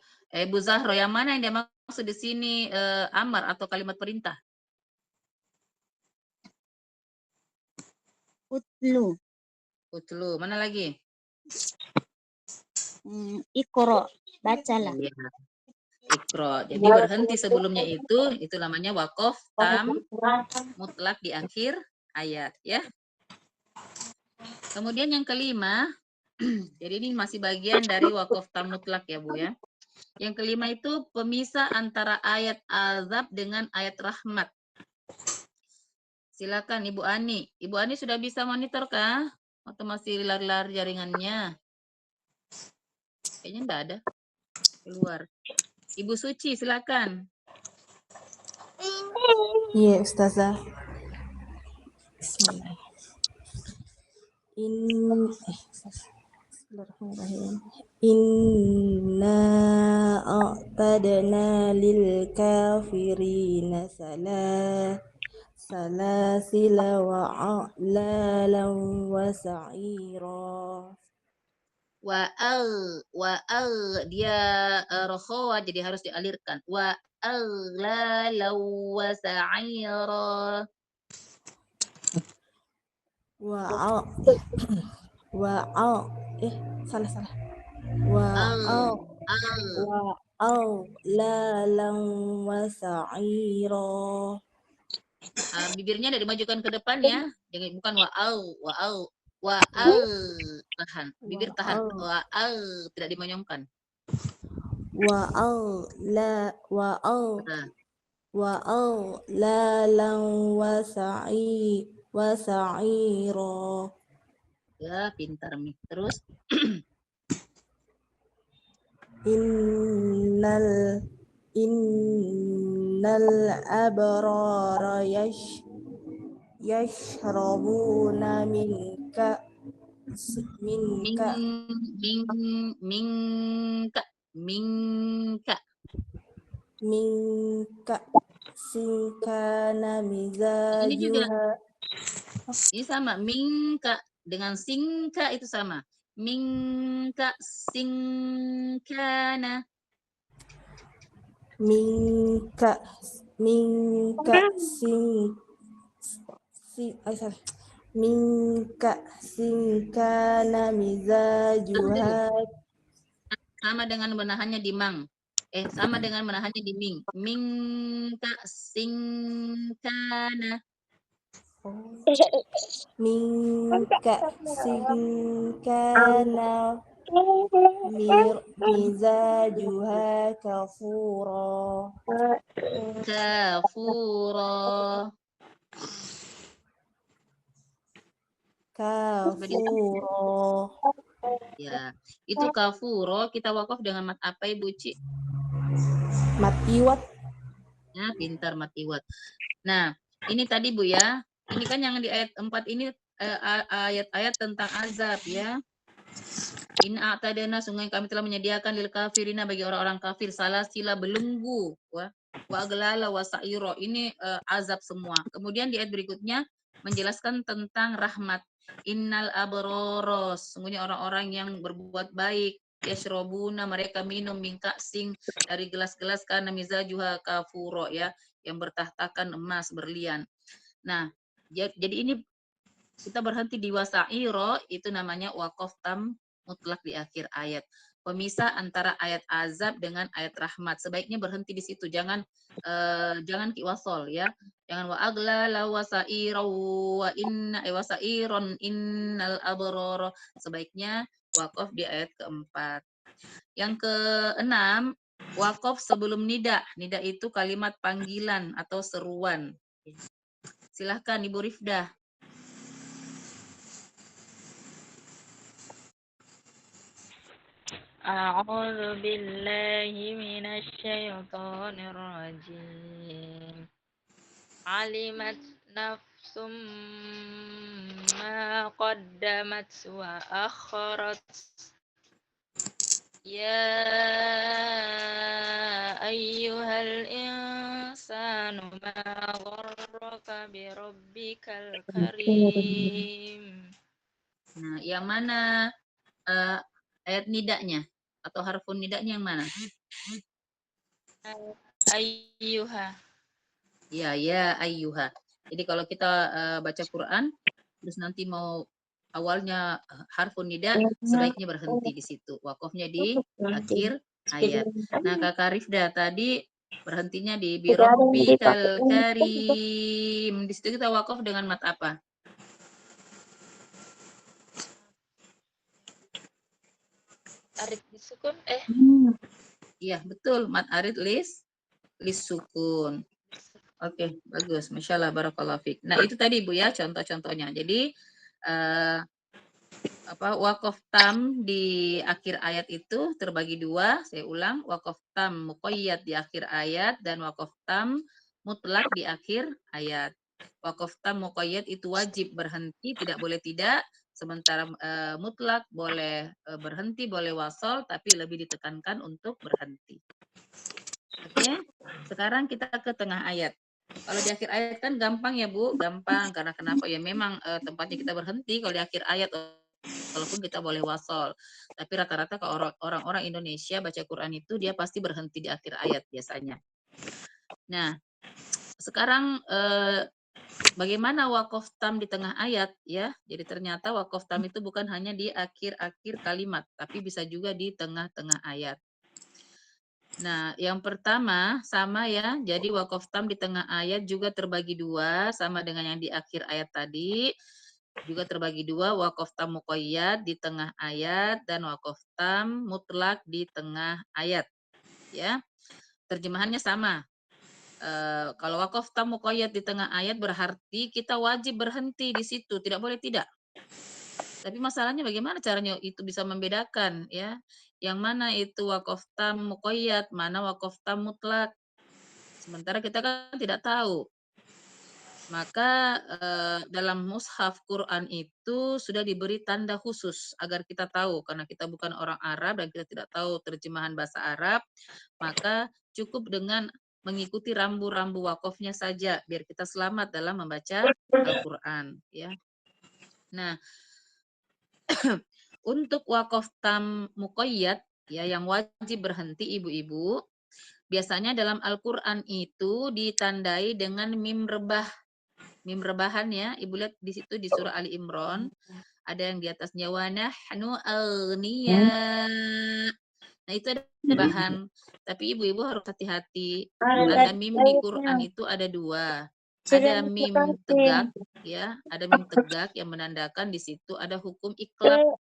Bu Zahro, yang mana yang dimaksud di sini amar atau kalimat perintah? Utlu. Utlu. Mana lagi? Iqra. Bacalah. Ya. Iqra. Jadi berhenti sebelumnya itu namanya wakaf tam mutlak di akhir ayat ya. Kemudian yang kelima, jadi ini masih bagian dari wakaf tam mutlak ya Bu ya. Yang kelima itu pemisah antara ayat azab dengan ayat rahmat. Silakan Ibu Ani. Ibu Ani sudah bisa monitor kah? Atau masih lari-lari jaringannya? Kayaknya enggak ada. Keluar. Ibu Suci, silakan. Iya, Ustazah. Bismillah. Bismillahirrahmanirrahim. Inna a'tadna lil kafirina salasila wa a'lalan wa sa'ira. Dia rokhwa jadi harus dialirkan. Wa aghlalau wa sa'ira. Salah. Lalang wa sa'ira. Bibirnya tidak dimajukan ke depan ya. Jangan bukan tahan. Bibir tahan. Tidak dimonyongkan. Lalang wa sa'ira. Ya, pintar Mi. Terus Innal abrara yashrabuna minka sinkana mizajuha. Ini sama, mingka dengan singka itu sama. Mingka singkana. Minka sinkana mizajuha. Sama dengan menahannya di mang. Sama dengan menahannya di ming. Mingka singkana. Minka sinkana mizajuha kafura. Ya, itu kafuro kita wakaf dengan mat apa Ibu Ci? Matiwat. Ya, pintar matiwat. Nah, ini tadi Bu ya. Ini kan yang di ayat 4 ini ayat-ayat tentang azab ya. Inna a'tadana sungguh kami telah menyediakan lil kafirina bagi orang-orang kafir salasila belenggu wa aglala wa sa'iro. Ini azab semua. Kemudian di ayat berikutnya menjelaskan tentang rahmat. Innal abroros, sungguhnya orang-orang yang berbuat baik. Yashrobuna, mereka minum minka sing dari gelas-gelas karena mizajuha kafuro ya, yang bertahtakan emas berlian. Nah, jadi ini kita berhenti di wasairo, itu namanya waqaf tam mutlak di akhir ayat. Pemisah antara ayat azab dengan ayat rahmat. Sebaiknya berhenti di situ, jangan kiwasol ya. Jangan wa aglala wasairo wa inna wasairon innal abroro. Sebaiknya waqaf di ayat keempat. Yang keenam, waqaf sebelum nida. Nida itu kalimat panggilan atau seruan. Silahkan Ibu Rifdah. A'udzu billahi minasy syaithanir rajim. Alimat nafsum ma qaddamat wa akharat. Ya ayyuhal insanu ma gharraka bi rabbikal karim. Nah, yang mana ayat nidanya atau harfun nidanya yang mana? Ayyuha. Ya, ayyuha. Jadi kalau kita baca Quran, terus nanti mau awalnya harfun nida, sebaiknya berhenti di situ. Wakofnya di akhir ayat. Nah, Kakak Rifda tadi berhentinya di Birabbikal Karim. Di situ kita wakof dengan mat apa? Arid disukun Iya, betul. Mat arid lis sukun. Oke, bagus. Masya Allah, barakallahu fiik. Nah, itu tadi Bu ya contoh-contohnya. Jadi waqaf tam di akhir ayat itu terbagi dua. Saya ulang, waqaf tam muqayyad di akhir ayat dan waqaf tam mutlak di akhir ayat. Waqaf tam muqayyad itu wajib berhenti, tidak boleh tidak, Sementara mutlak boleh berhenti, boleh wasol, tapi lebih ditekankan untuk berhenti. Oke, sekarang kita ke tengah ayat. Kalau di akhir ayat kan gampang ya Bu, gampang. Karena kenapa? Ya memang tempatnya kita berhenti kalau di akhir ayat, walaupun kita boleh wasol. Tapi rata-rata kalau orang-orang Indonesia baca Quran itu dia pasti berhenti di akhir ayat biasanya. Nah, sekarang bagaimana wakof tam di tengah ayat ya? Jadi ternyata wakof tam itu bukan hanya di akhir-akhir kalimat, tapi bisa juga di tengah-tengah ayat. Nah, yang pertama sama ya. Jadi wakof tam di tengah ayat juga terbagi dua, sama dengan yang di akhir ayat tadi. Juga terbagi dua, wakof tam muqayyad di tengah ayat dan wakof tam mutlak di tengah ayat. Ya, terjemahannya sama. Kalau wakof tam muqayyad di tengah ayat berarti kita wajib berhenti di situ, tidak boleh tidak. Tapi masalahnya bagaimana caranya itu bisa membedakan ya? Yang mana itu wakof tam muqayyad, mana wakof tam mutlak. Sementara kita kan tidak tahu. Maka dalam mushaf Quran itu sudah diberi tanda khusus agar kita tahu, karena kita bukan orang Arab dan kita tidak tahu terjemahan bahasa Arab, maka cukup dengan mengikuti rambu-rambu wakofnya saja biar kita selamat dalam membaca Al-Quran ya. Nah, untuk wakof tam muqayyad ya yang wajib berhenti ibu-ibu, biasanya dalam Al-Quran itu ditandai dengan mim rebah. Mim rebahan ya, Ibu lihat di situ di surah Ali Imran, ada yang di atasnya wa nahnu aghniya. Nah, itu ada rebahan. Tapi ibu-ibu harus hati-hati. Tanda mim di Quran itu ada dua. Ada mim tegak ya, ada mim tegak yang menandakan di situ ada hukum iklab.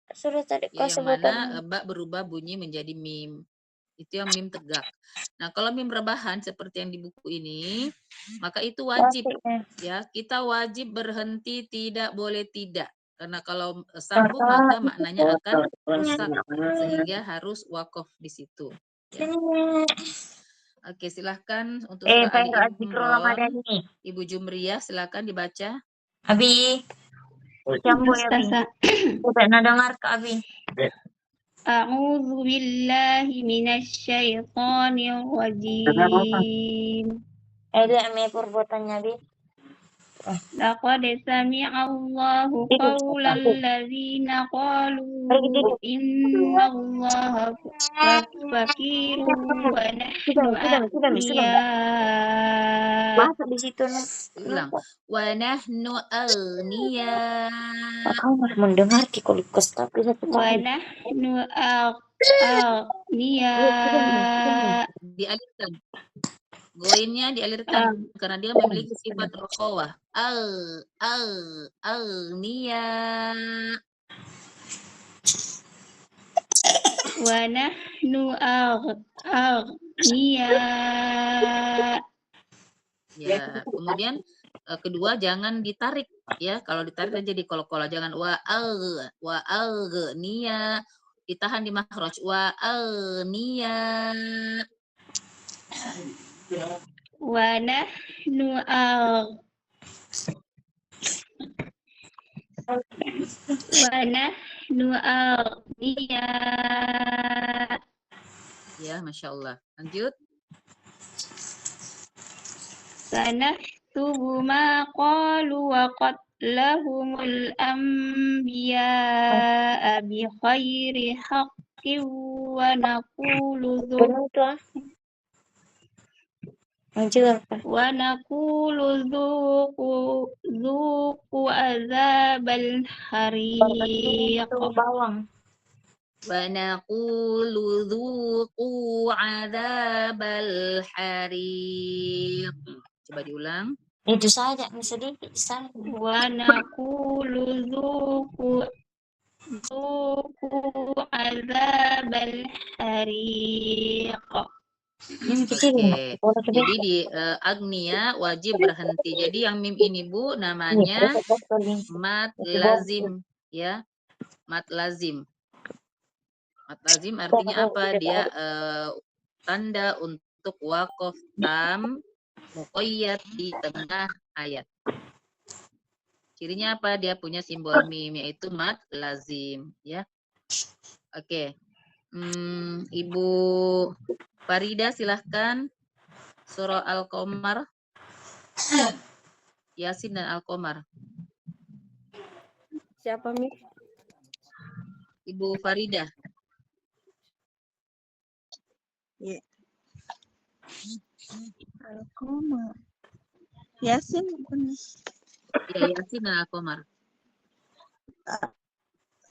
Ya, yang mana ba berubah bunyi menjadi mim. Itu yang mim tegak. Nah, kalau mim rebahan seperti yang di buku ini, maka itu wajib ya. Kita wajib berhenti, tidak boleh tidak. Karena kalau sambung maka maknanya akan rusak sehingga harus wakof di situ. Ya. Oke, silahkan untuk surah Ali Imran. Ibu Jumriyah silahkan dibaca. Abi, yang boleh Abi. Tidak nak dengar ke Abi. A'udzu billahi minasy syaithanir rajim. Ada perbuatannya Abi. Laqad sami'allahu qawlal ladzina qalu innallaha faqirun wa nahnu aghniya. Masuk di situ nak. Ulang. Wa nahnu aghniya. Kamu harus mendengar kikolikus tapi satu Wa kali. nahnu aghniya. Dialirkan. Goinnya dialirkan karena dia memiliki sifat rokhawah. Aghniya. Wa nahnu aghniya. Ya, kemudian kedua jangan ditarik ya. Kalau ditarik jadi kol-kola, jangan wa aghniya. Ditahan di makhraj wa aghniya. Wa nahnu aghniya. Ya, Masya Allah. Lanjut. Sanaktubu ma qalu wa qatlahumul anbiya'a bi khairi haqqin wa naqulu dzuqu azabal hariq. Bawang. Wa naqulu dzuqu adzabal hariq. Coba diulang. Itu saja sedikit saja. Wa naqulu dzuqu adzabal hariq. Oke. Jadi di agnia wajib berhenti. Jadi yang mim ini Bu namanya mat lazim ya. Mat lazim. Mat lazim artinya apa? Dia tanda untuk wakof tam muqayyad di tengah ayat. Cirinya apa? Dia punya simbol mim, yaitu mad lazim. Ya, oke. Ibu Farida silahkan. Surah Al-Qamar, Yasin dan Al-Qamar. Siapa, Mi? Ibu Farida. Ya. Al-Qamar. Yasin bukan? Ya, Yasin dan Al-Qamar.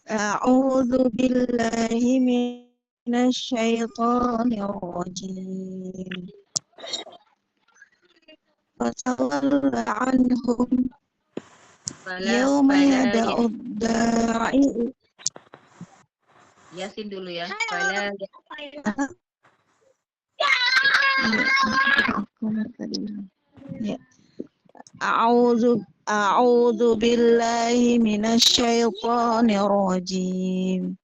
A'udzu billahi minasyaitonir rajim. Fatawalla anhum yawma yad'u da'i. Yasin dulu ya. Fala Ya. A'udzu billahi minasyaitonir rajim.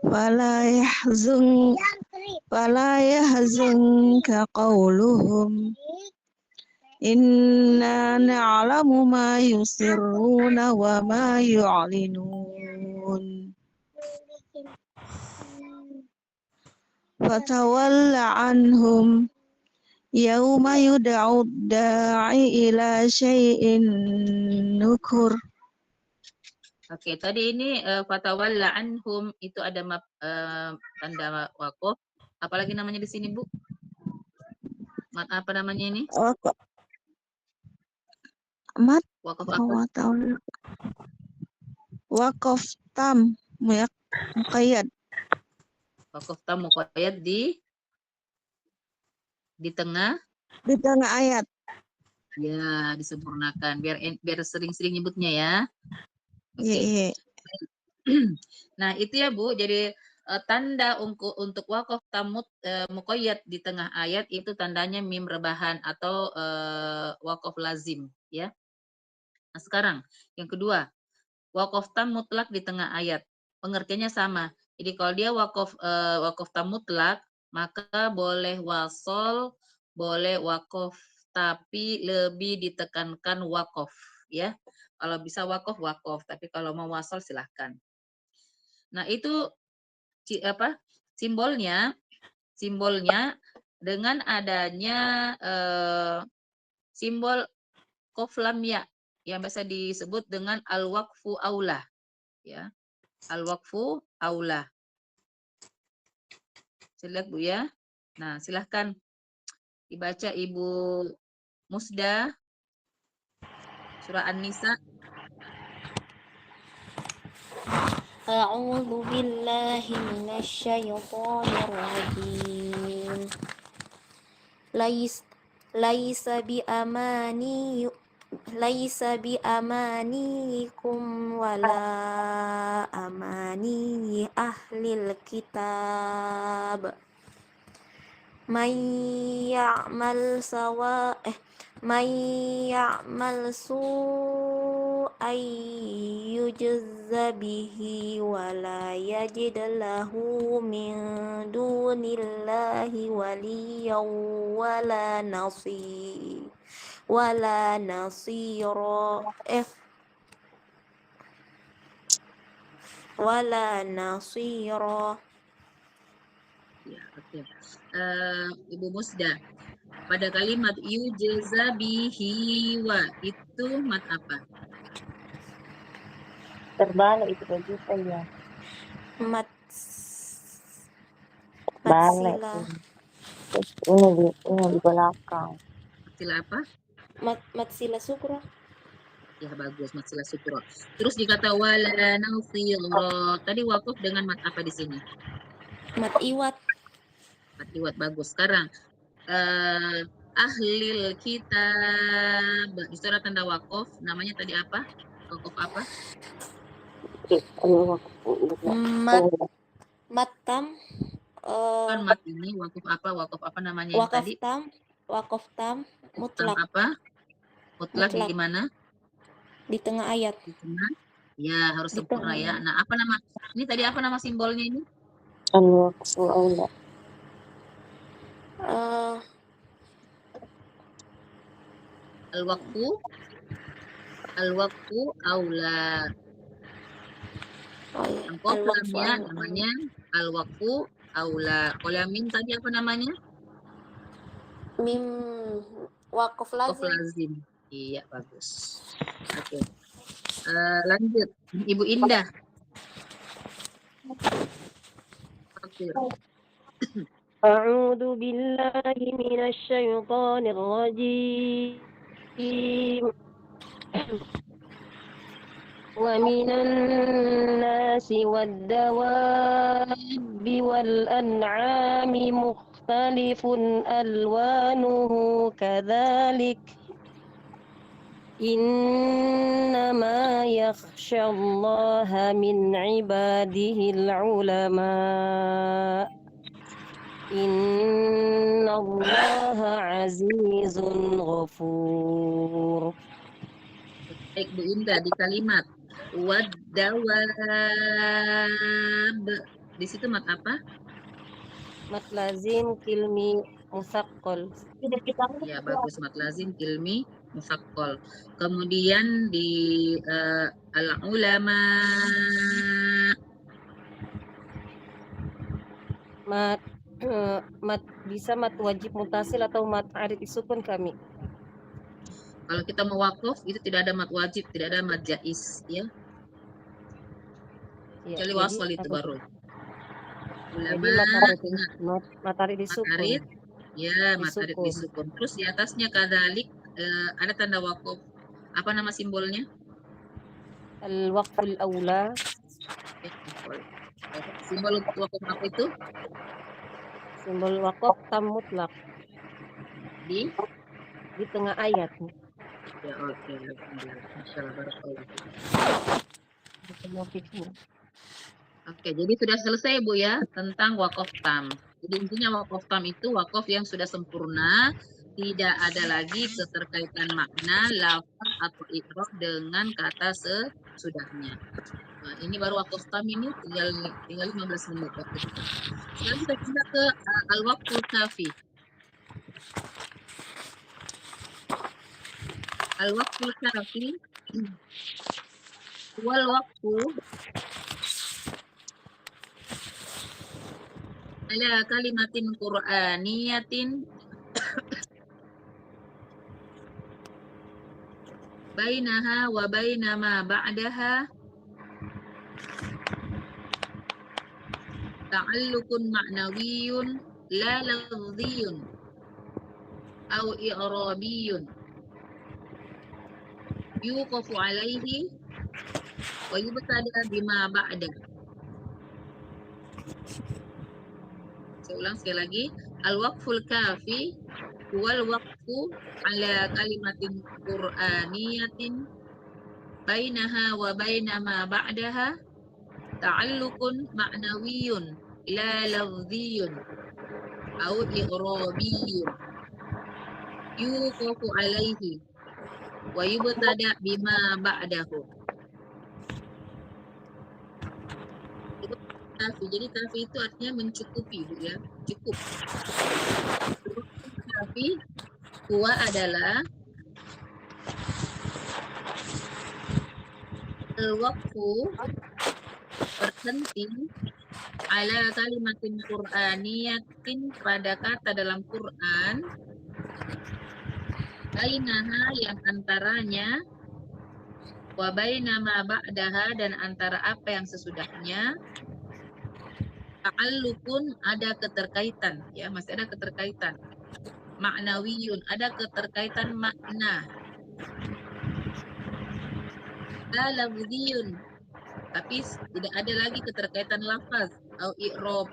Fala yahzunka qawluhum inna na'lamu ma yusirruna wa ma yu'linun. Fatawalla anhum yawma yud'u da'i ila syai'in nukur. Oke, tadi ini fatawalla anhum itu ada tanda waqaf. Apalagi namanya di sini, Bu? Apa namanya ini? Mat Waqaf apa? Waqaf tam muqayyad. Waqaf tam muqayyad di tengah ayat. ya, disempurnakan biar sering-sering nyebutnya ya. Oke. Iya. Nah, itu ya, Bu. Jadi tanda untuk waqaf tam muqayyad di tengah ayat itu tandanya mim rebahan atau waqaf lazim ya. Nah, sekarang yang kedua, waqaf tam mutlak di tengah ayat. Pengertiannya sama. Jadi kalau dia waqaf tam mutlak, maka boleh wasol, boleh waqaf, tapi lebih ditekankan waqaf ya. Kalau bisa waqaf, tapi kalau mau wasol silahkan. Nah, itu simbolnya dengan adanya simbol qaf lam ya yang biasa disebut dengan al-waqfu aula ya. Al-waqfu aula. Silakan Bu ya. Nah, silahkan dibaca Ibu Musda surah An-Nisa. A'udzu billahi minasyaitonir rajim. Laisa bi amanikum wala amani ahlil kitab. Man ya'mal su'an yujza bihi wala yajid lahu min dunillahi waliyan wala nasira. Ya, oke. Ibu Musda, pada kalimat yujza bihi wa itu mat apa? Terbalik itu kita ya. Mat Balik. sila. Ini di belakang. Sila apa? Mat sila sukra. Ya, bagus, mat sila sukra. Terus dikata wala nasira. Tadi waqaf dengan mat apa di sini? Mat iwat. Mat iwat, bagus. Sekarang ahlil kitab. Istilah tanda waqaf namanya tadi apa? Waqaf apa? Matam. Kan mat ini waqaf apa namanya yang tadi? Waqaf tam Mutlak mutlak. apa? Mutlak di mana? Di tengah ayat. Di tengah. Ya, harus sempurna ya. Nah, apa nama? Ini tadi apa nama simbolnya ini? Al-waqfu aula. Al-waqfu Al-waqfu aula. Oh iya, Yang kof al-waqfu lamnya aula. namanya al-waqfu aula. Kalau yang mim tadi apa namanya? Mim waqaf Kof lazim. lazim. Iya, bagus. Oke. Lanjut. Ibu Indah. Oke. أعوذ بالله من الشيطان الرجيم ومن الناس والدواب والأنعام مختلف ألوانه كذلك إنما يخشى الله من عباده العلماء إن الله عزيز غفور. Baik, Bu Indah, di kalimat wadawab. Di situ mat apa? Mat lazim kilmi musaqqal. Ya, bagus, mat lazim kilmi musaqqal. Kemudian di al-ulama. Mat bisa mat wajib mutasil atau mat arid disukun kami. Kalau kita mau wakaf itu tidak ada mat wajib, tidak ada mat jaiz, ya. Ya, Kecuali jadi wasal itu baru. Ulama, mat arid disukun. Matarid, ya, matarid disukun. Terus di atasnya kadalik ada tanda wakaf. Apa nama simbolnya? Al-waqful aula. Simbol untuk wakaf apa itu? Simbol wakaf tam mutlak. Di tengah ayat. Ya, oke. Masyaallah, barakallah. Oke, jadi sudah selesai Bu ya tentang wakaf tam. Jadi intinya wakaf tam itu wakaf yang sudah sempurna, tidak ada lagi keterkaitan makna, lafaz atau i'rab dengan kata sesudahnya. Nah, ini baru wakaf tam ini tinggal 15 menit. Sekarang kita pindah ke al-waqful kafi. Al-waqful kafi wal waqfu ala kalimatin qur'aniyatin bainaha wa baina ma ba'daha ta'alluqun ma'nawiyyun la lafziyyun aw i'rabiyyun yuqafu alaihi wa yubtada bima ba'da. Saya ulang sekali lagi. Al-waqful kafi wal waqfu ala kalimatin qur'aniyatin bainaha wa baina ma ba'daha ta'alluqun ma'nawiyyun la lafziyyun aw i'rabiyyun yuqafu alaihi wa yubtada bima ba'dahu. Kafi. Jadi kafi itu artinya mencukupi, Bu ya, cukup. Kafi huwa adalah al-waqfu berhenti ala kalimatin qur'aniyatin pada kata dalam Quran bainaha yang antaranya wa baina ma ba'daha dan antara apa yang sesudahnya ta'alluqun ada keterkaitan, ya, masih ada keterkaitan. Ma'nawiyun ada keterkaitan makna. La lafziyun tapi tidak ada lagi keterkaitan lafaz atau i'rab.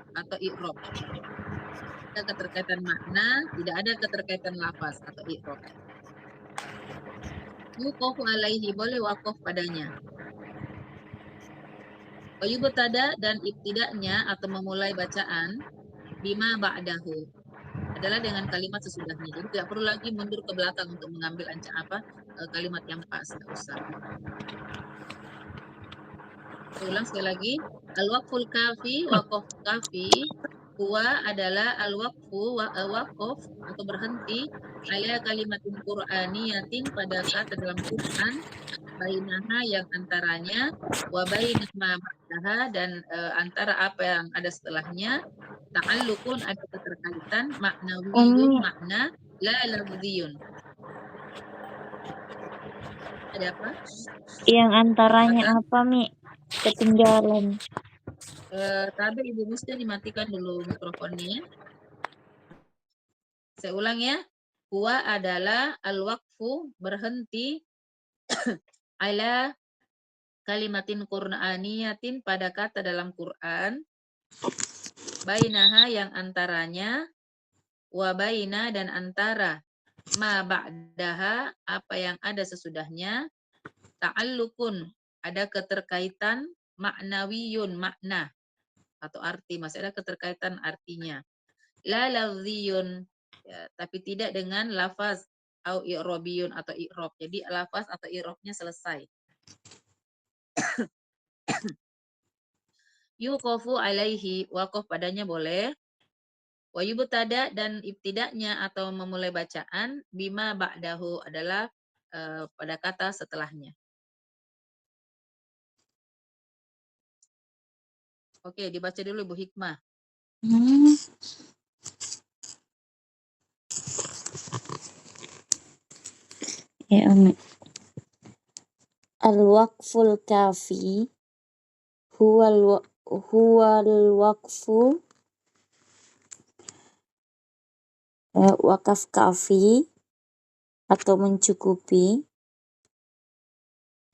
Ada keterkaitan makna, tidak ada keterkaitan lafaz atau i'rab. Yuqafu alaihi boleh wakaf padanya. Wa yubtada dan ibtida'nya atau memulai bacaan bima ba'dahu adalah dengan kalimat sesudahnya. Jadi tidak perlu lagi mundur ke belakang untuk mengambil kalimat yang pas, tidak usah. Ulang sekali lagi. Al-waqful kafi, waqaf kafi huwa adalah al-waqfu waqaf atau berhenti ala kalimatin qur'aniyatin pada kata dalam Quran bainaha yang antaranya, wa baina ma ba'daha dan antara apa yang ada setelahnya, ta'alluqun ada keterkaitan, maknawiyun Umi, makna, la lafziyun. Ada apa? yang antaranya Katakan, apa, Mi? Ketinggalan. Tabe Ibu Musda dimatikan dulu mikrofonnya. Saya ulang ya. Huwa adalah al-waqfu berhenti ala kalimatin qur'aniyatin pada kata dalam Quran, bainaha yang antaranya, wa baina dan antara, ma ba'daha apa yang ada sesudahnya, ta'allukun ada keterkaitan, maknawiyun makna atau arti, masih ada keterkaitan artinya. La lafziyun ya, tapi tidak dengan lafaz au i'robiyun atau i'rob. Jadi lafaz atau i'robnya selesai. Yuqafu alaihi, waqaf padanya boleh. Wa yubtada dan ibtidaknya atau memulai bacaan bima ba'dahu adalah pada kata setelahnya. Oke, dibaca dulu Bu Hikmah. Ya, Umi. Al-waqful kafi huwal waqfu wakaf kafi atau mencukupi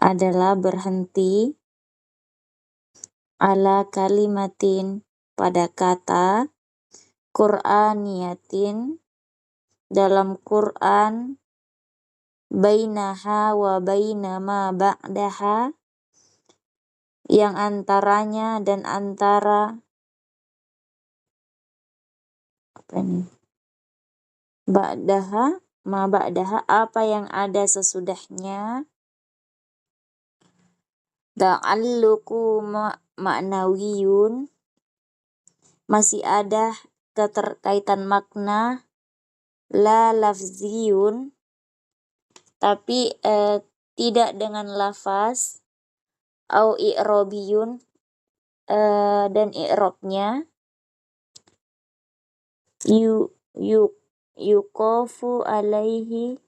adalah berhenti ala kalimatin pada kata Qur'aniyatin dalam Quran bainaha wa baina ma ba'daha yang antaranya dan antara apa ini? Ba'daha ma ba'daha apa yang ada sesudahnya, ta'alluqu maknawiyun masih ada keterkaitan makna, la lafziyun tapi tidak dengan lafaz, au i'robiyun dan i'robnya, yuqafu alaihi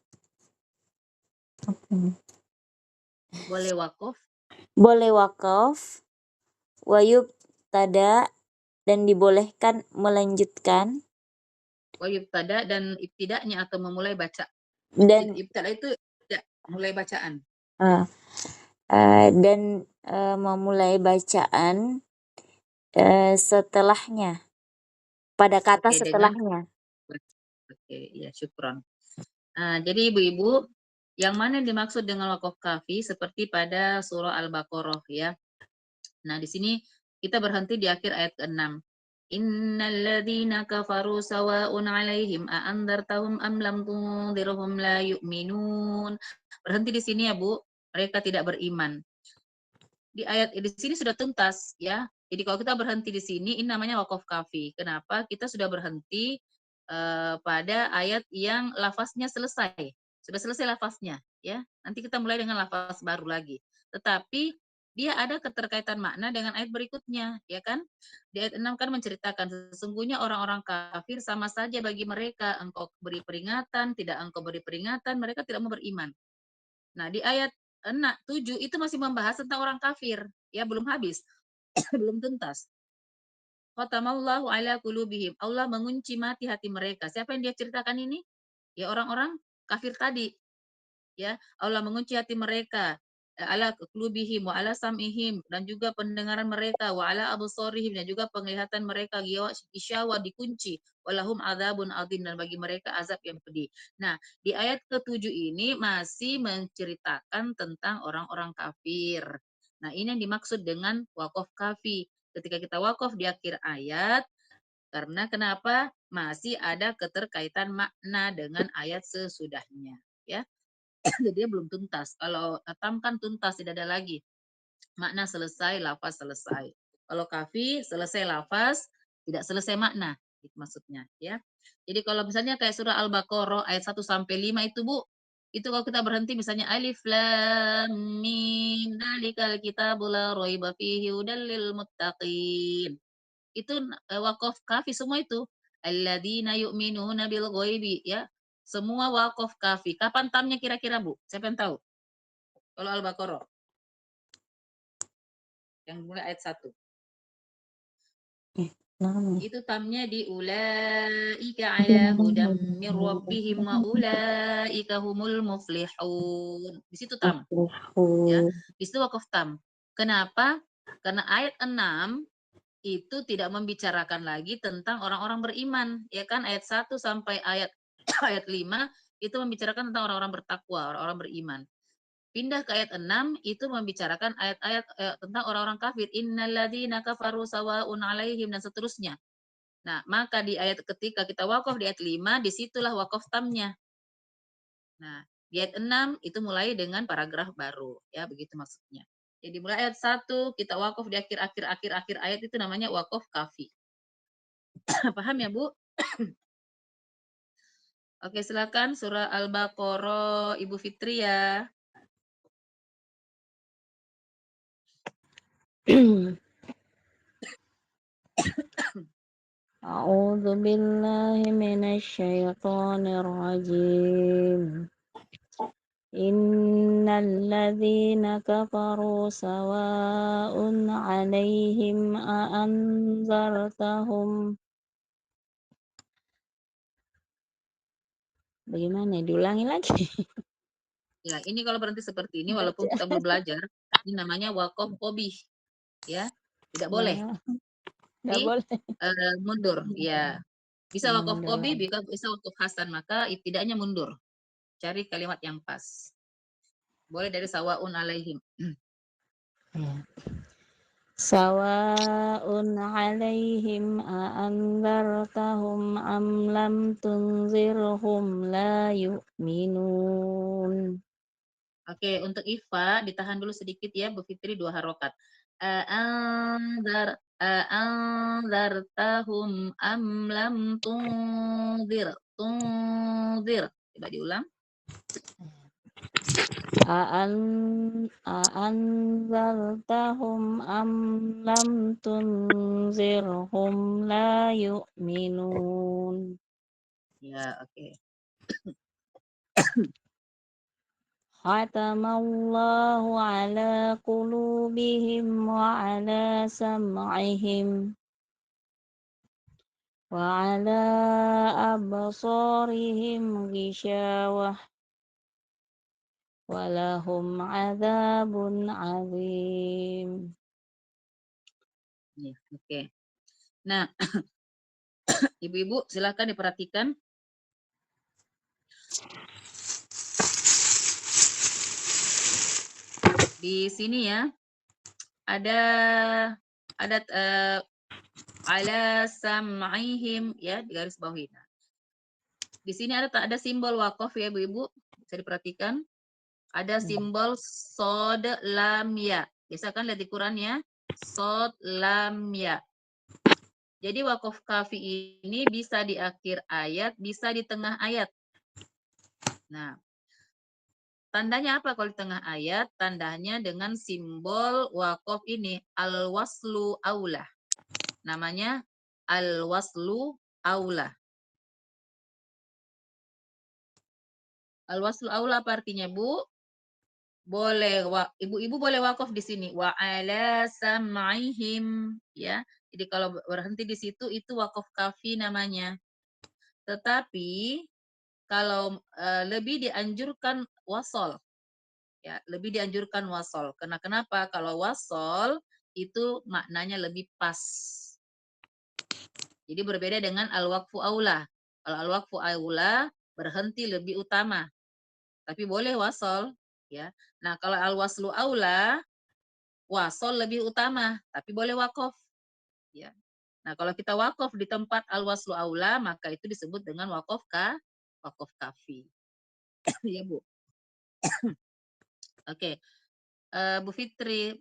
Boleh waqaf. boleh wakaf, wa yubtada dan dibolehkan melanjutkan, Wa yubtada dan ibtidaknya atau memulai baca. dan Ibtada itu tidak mulai bacaan. dan memulai bacaan setelahnya pada kata Oke, setelahnya. Oke, ya syukron. Jadi ibu-ibu, yang mana yang dimaksud dengan waqaf kafi seperti pada surah Al-Baqarah ya. Nah, di sini kita berhenti di akhir ayat ke-6. Innal ladzina kafaru sawa'un 'alaihim a andzartahum am lam tunzirhum la yu'minun. Berhenti di sini ya, Bu. Mereka tidak beriman. Di sini sudah tuntas ya. Jadi kalau kita berhenti di sini ini namanya waqaf kafi. Kenapa? Kita sudah berhenti pada ayat yang lafaznya selesai. Sudah selesai lafaznya ya. Nanti kita mulai dengan lafaz baru lagi. Tetapi dia ada keterkaitan makna dengan ayat berikutnya, ya kan? Di ayat 6 kan menceritakan sesungguhnya orang-orang kafir sama saja bagi mereka, engkau beri peringatan, tidak engkau beri peringatan, mereka tidak mau beriman. Nah, di ayat 7 itu masih membahas tentang orang kafir, ya belum habis, belum tuntas. Khatamallahu ala qulubihim. Allah mengunci mati hati mereka. Siapa yang dia ceritakan ini? Ya orang-orang kafir tadi. Ya, Allah mengunci hati mereka ala qulubihim wa ala sam'ihim dan juga pendengaran mereka wa ala absarihim dan juga penglihatan mereka isyawa dikunci walahum adzabun adzim dan bagi mereka azab yang pedih. Nah, di ayat ke-7 ini masih menceritakan tentang orang-orang kafir. Nah, ini yang dimaksud dengan waqaf kafi. Ketika kita waqaf di akhir ayat, karena kenapa? Masih ada keterkaitan makna dengan ayat sesudahnya, ya. Jadi dia belum tuntas. Kalau tam kan tuntas, tidak ada lagi. Makna selesai, lafaz selesai. Kalau kafi selesai lafaz, tidak selesai makna. Itu maksudnya, ya. Jadi kalau misalnya kayak surah Al-Baqarah ayat 1 sampai 5 itu, Bu, Itu kalau kita berhenti misalnya alif lam mim dzalikal kitabul la raiba fihi hudal lil muttaqin. Itu waqaf kafi semua itu. Alladzina yu'minuna bil ghaibi ya. Semua waqaf kafi. Kapan tamnya kira-kira, Bu? Siapa yang tahu? Kalau Al-Baqarah. Yang mulai ayat 1. Itu tamnya di ulaika ala hudam min rabbihim wa ulaika humul muflihun. Di situ tam. Ya. Di situ waqaf tam. Kenapa? Karena ayat 6 itu tidak membicarakan lagi tentang orang-orang beriman, ya kan? Ayat 1 sampai ayat ayat 5 itu membicarakan tentang orang-orang bertakwa, orang-orang beriman. Pindah ke ayat 6 itu membicarakan ayat-ayat tentang orang-orang kafir. Innalladzina kafaru sawa'un 'alaihim dan seterusnya. Nah, maka di ayat ketika kita wakaf di ayat 5, disitulah wakaf tamnya. Nah, di ayat 6 itu mulai dengan paragraf baru, ya begitu maksudnya. Jadi mulai ayat 1 kita wakaf di akhir ayat itu namanya wakaf kafi. Paham ya, Bu? Oke, silakan surah Al-Baqarah Ibu Fitri ya. A'udzu billahi minasyaitonir rajim. Innal ladzina kafaru sawa'un 'alaihim a anzartahum. Bagaimana? Diulangi lagi. Ya, ini kalau berhenti seperti ini walaupun kita belum belajar, ini namanya wakaf qobih. Ya. Tidak boleh. Enggak boleh. Mundur, ya. Bisa wakaf Mundur qobih, lagi. bisa wakaf hasan, maka tidaknya mundur. Cari kalimat yang pas. Boleh dari sawa'un 'alaihim. Sawa'un 'alaihim a anzartahum am lam tunzirhum la yu'minun. Oke, untuk Ifa ditahan dulu sedikit ya, Bu Fitri 2 harokat. Anzartahum am lam tunzir. Tunzir. Coba diulang. Anzartahum am lam tunzirhum la yu'minun. Ya, oke. Khatamallahu ala qulubihim wa ala sam'ihim wa ala absarihim ghishawah wa lahum adzabun azim. Ya, oke. Nah, Ibu-ibu silakan diperhatikan. Di sini ya ada ala sam'ihim ya di garis bawahi. Di sini ada simbol wakaf ya Ibu-ibu, bisa diperhatikan. Ada simbol sod lam ya. Biasa kan lihat di Quran ya, sod lam ya. Jadi wakaf kafi ini bisa di akhir ayat, bisa di tengah ayat. Nah, tandanya apa kalau di tengah ayat? Tandanya dengan simbol wakaf ini, al-waslu aula. Namanya al-waslu aula. Al-waslu aula apa artinya, Bu? Boleh, ibu-ibu boleh wakaf di sini. Wa ala sam'ihim. Ya, jadi kalau berhenti di situ, itu wakaf kafi namanya. Tetapi, kalau lebih dianjurkan wasol. Ya, lebih dianjurkan wasol. Karena kenapa? Kalau wasol itu maknanya lebih pas. Jadi berbeda dengan al-waqfu aula. Kalau al-waqfu aula berhenti lebih utama. Tapi boleh wasol, ya. Nah, kalau al-waslu aula wasol lebih utama, tapi boleh wakaf, ya. Nah, kalau kita wakaf di tempat al-waslu aula, maka itu disebut dengan wakaf kafi. Ya, Bu. Oke. Bu Fitri,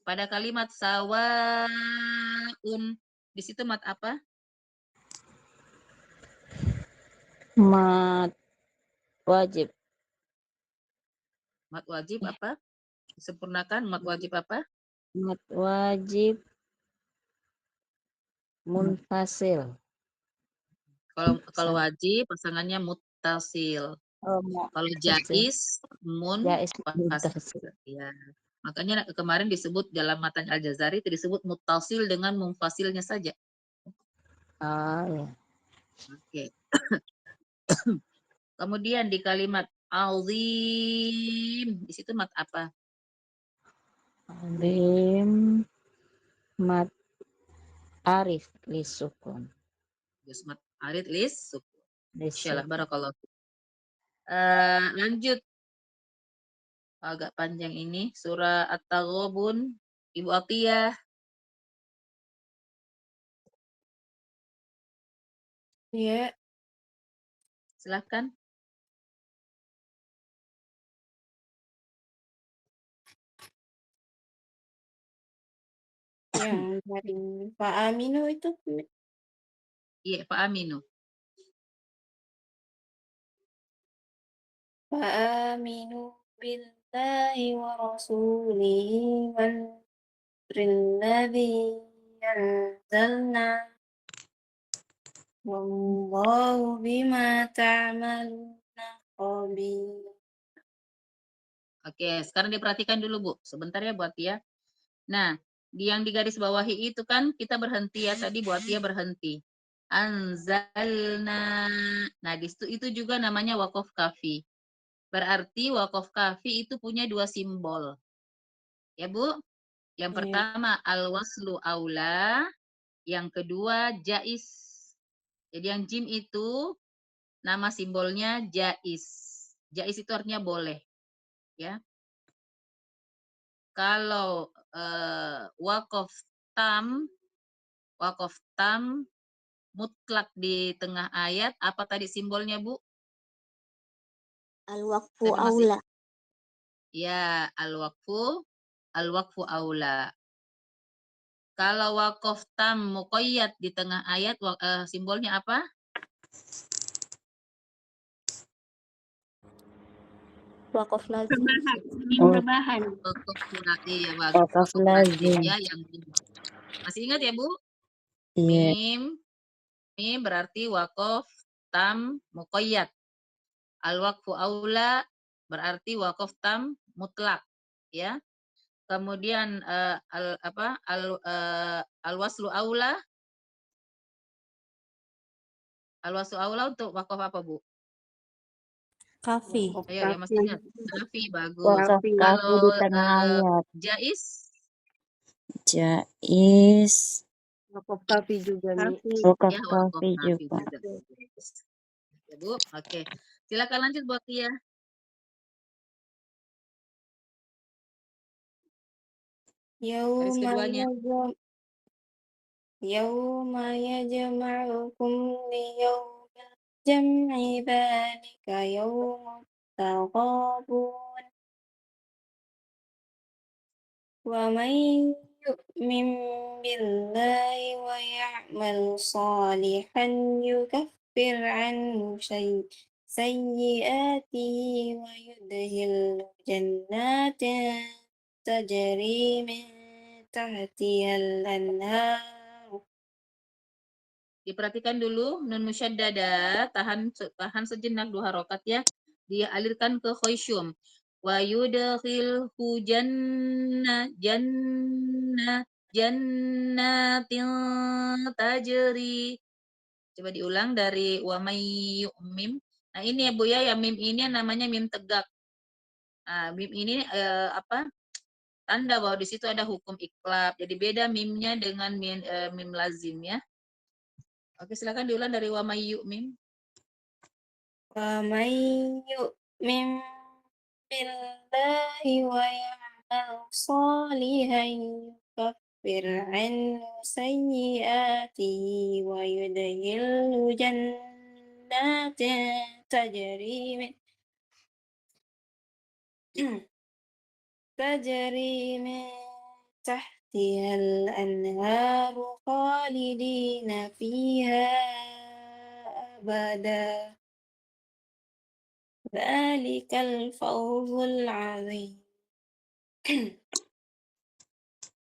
pada kalimat sawaun, di situ mat apa? Mat wajib. Mat wajib apa? Disempurnakan mat wajib apa? Mat wajib munfasil. Kalau wajib pasangannya muttasil. Oh, Kalau munfasil. jais Jais munfasil. munfasil. Ya. Makanya kemarin disebut dalam matan Al-Jazari itu disebut muttasil dengan munfasilnya saja. Oh, ya. Oke. Kemudian di kalimat azim, di situ mat apa? Azim mat arif lisukun. Terus mat arid lis sukun. Insyaallah Lisukun. barakallah. Lanjut. Agak panjang ini surah At-Taghabun. Ibu Atiyah, Ya, silahkan. yang dari Pak Aminu itu. Iya, Pak Aminu. فآمنوا بالله ورسوله والنصر الذي أنزلنا والله بما تعملون خبير. Oke, sekarang diperhatikan dulu, Bu. Sebentar ya, buat ya. Nah, yang di garis bawahi itu kan kita berhenti ya, tadi buat dia berhenti. Anzalna. Nah, di situ itu juga namanya wakof kafi. Berarti wakof kafi itu punya dua simbol. Ya, Bu? Yang Ya. pertama al-waslu aula, yang kedua jais. Jadi yang jim itu nama simbolnya jais. Jais itu artinya boleh. Ya. Kalau wakof tam mutlak di tengah ayat, apa tadi simbolnya, Bu? Al-waqfu Tadi masih aula. ya al-waqfu aula. Kalau wakof tam muqayyad di tengah ayat simbolnya apa? Wakaf lazim. Mim rebahan. Wakof iya bagus. Wakaf Wakof lazim lazim. ya yang masih ingat ya, Bu? Iya. Mim berarti wakof tam muqayyad. Al-waqfu aula berarti wakof tam mutlak, ya. Kemudian al-waslu aula. Al-waslu aula untuk wakof apa, Bu? Kafi. Ayo ya masih ingat. Kafi bagus. Wakaf kafi Kalau di tengah ayat. jais Jais. Wakof kafi juga, Mi. Wakaf ya wakof kafi kafi juga. juga. Ya, Bu. Oke. Silakan lanjut buat Tia. Garis keduanya. Yauma yajma'ukum liyawmil jam'i dzalika yaumut taghabun. Wa man yu'min billahi wa ya'mal salihan yukaffir anhu sayyi'atihi wa yudkhilhu jannatin tajri min tahtihal anhar. Diperhatikan dulu nun musyaddada, tahan sejenak 2 harokat ya. Dia alirkan ke khoisyum. Wa yudkhilhu jannatin tajri. Coba diulang dari wa may yu'mim. Nah, ini ya Bu ya, yang mim ini namanya mim tegak. Nah, mim ini tanda bahwa di situ ada hukum iklab. Jadi beda mimnya dengan mim lazim ya. Oke, silakan diulang dari wa may yu'min. Wa man yu'min billahi wa ya'mal salihan yukaffir anhu sayyi'atihi wa yudkhilhu jannatin tajri min tahtihal anharu khalidina fiha abada. Dzalikal fawzul azim.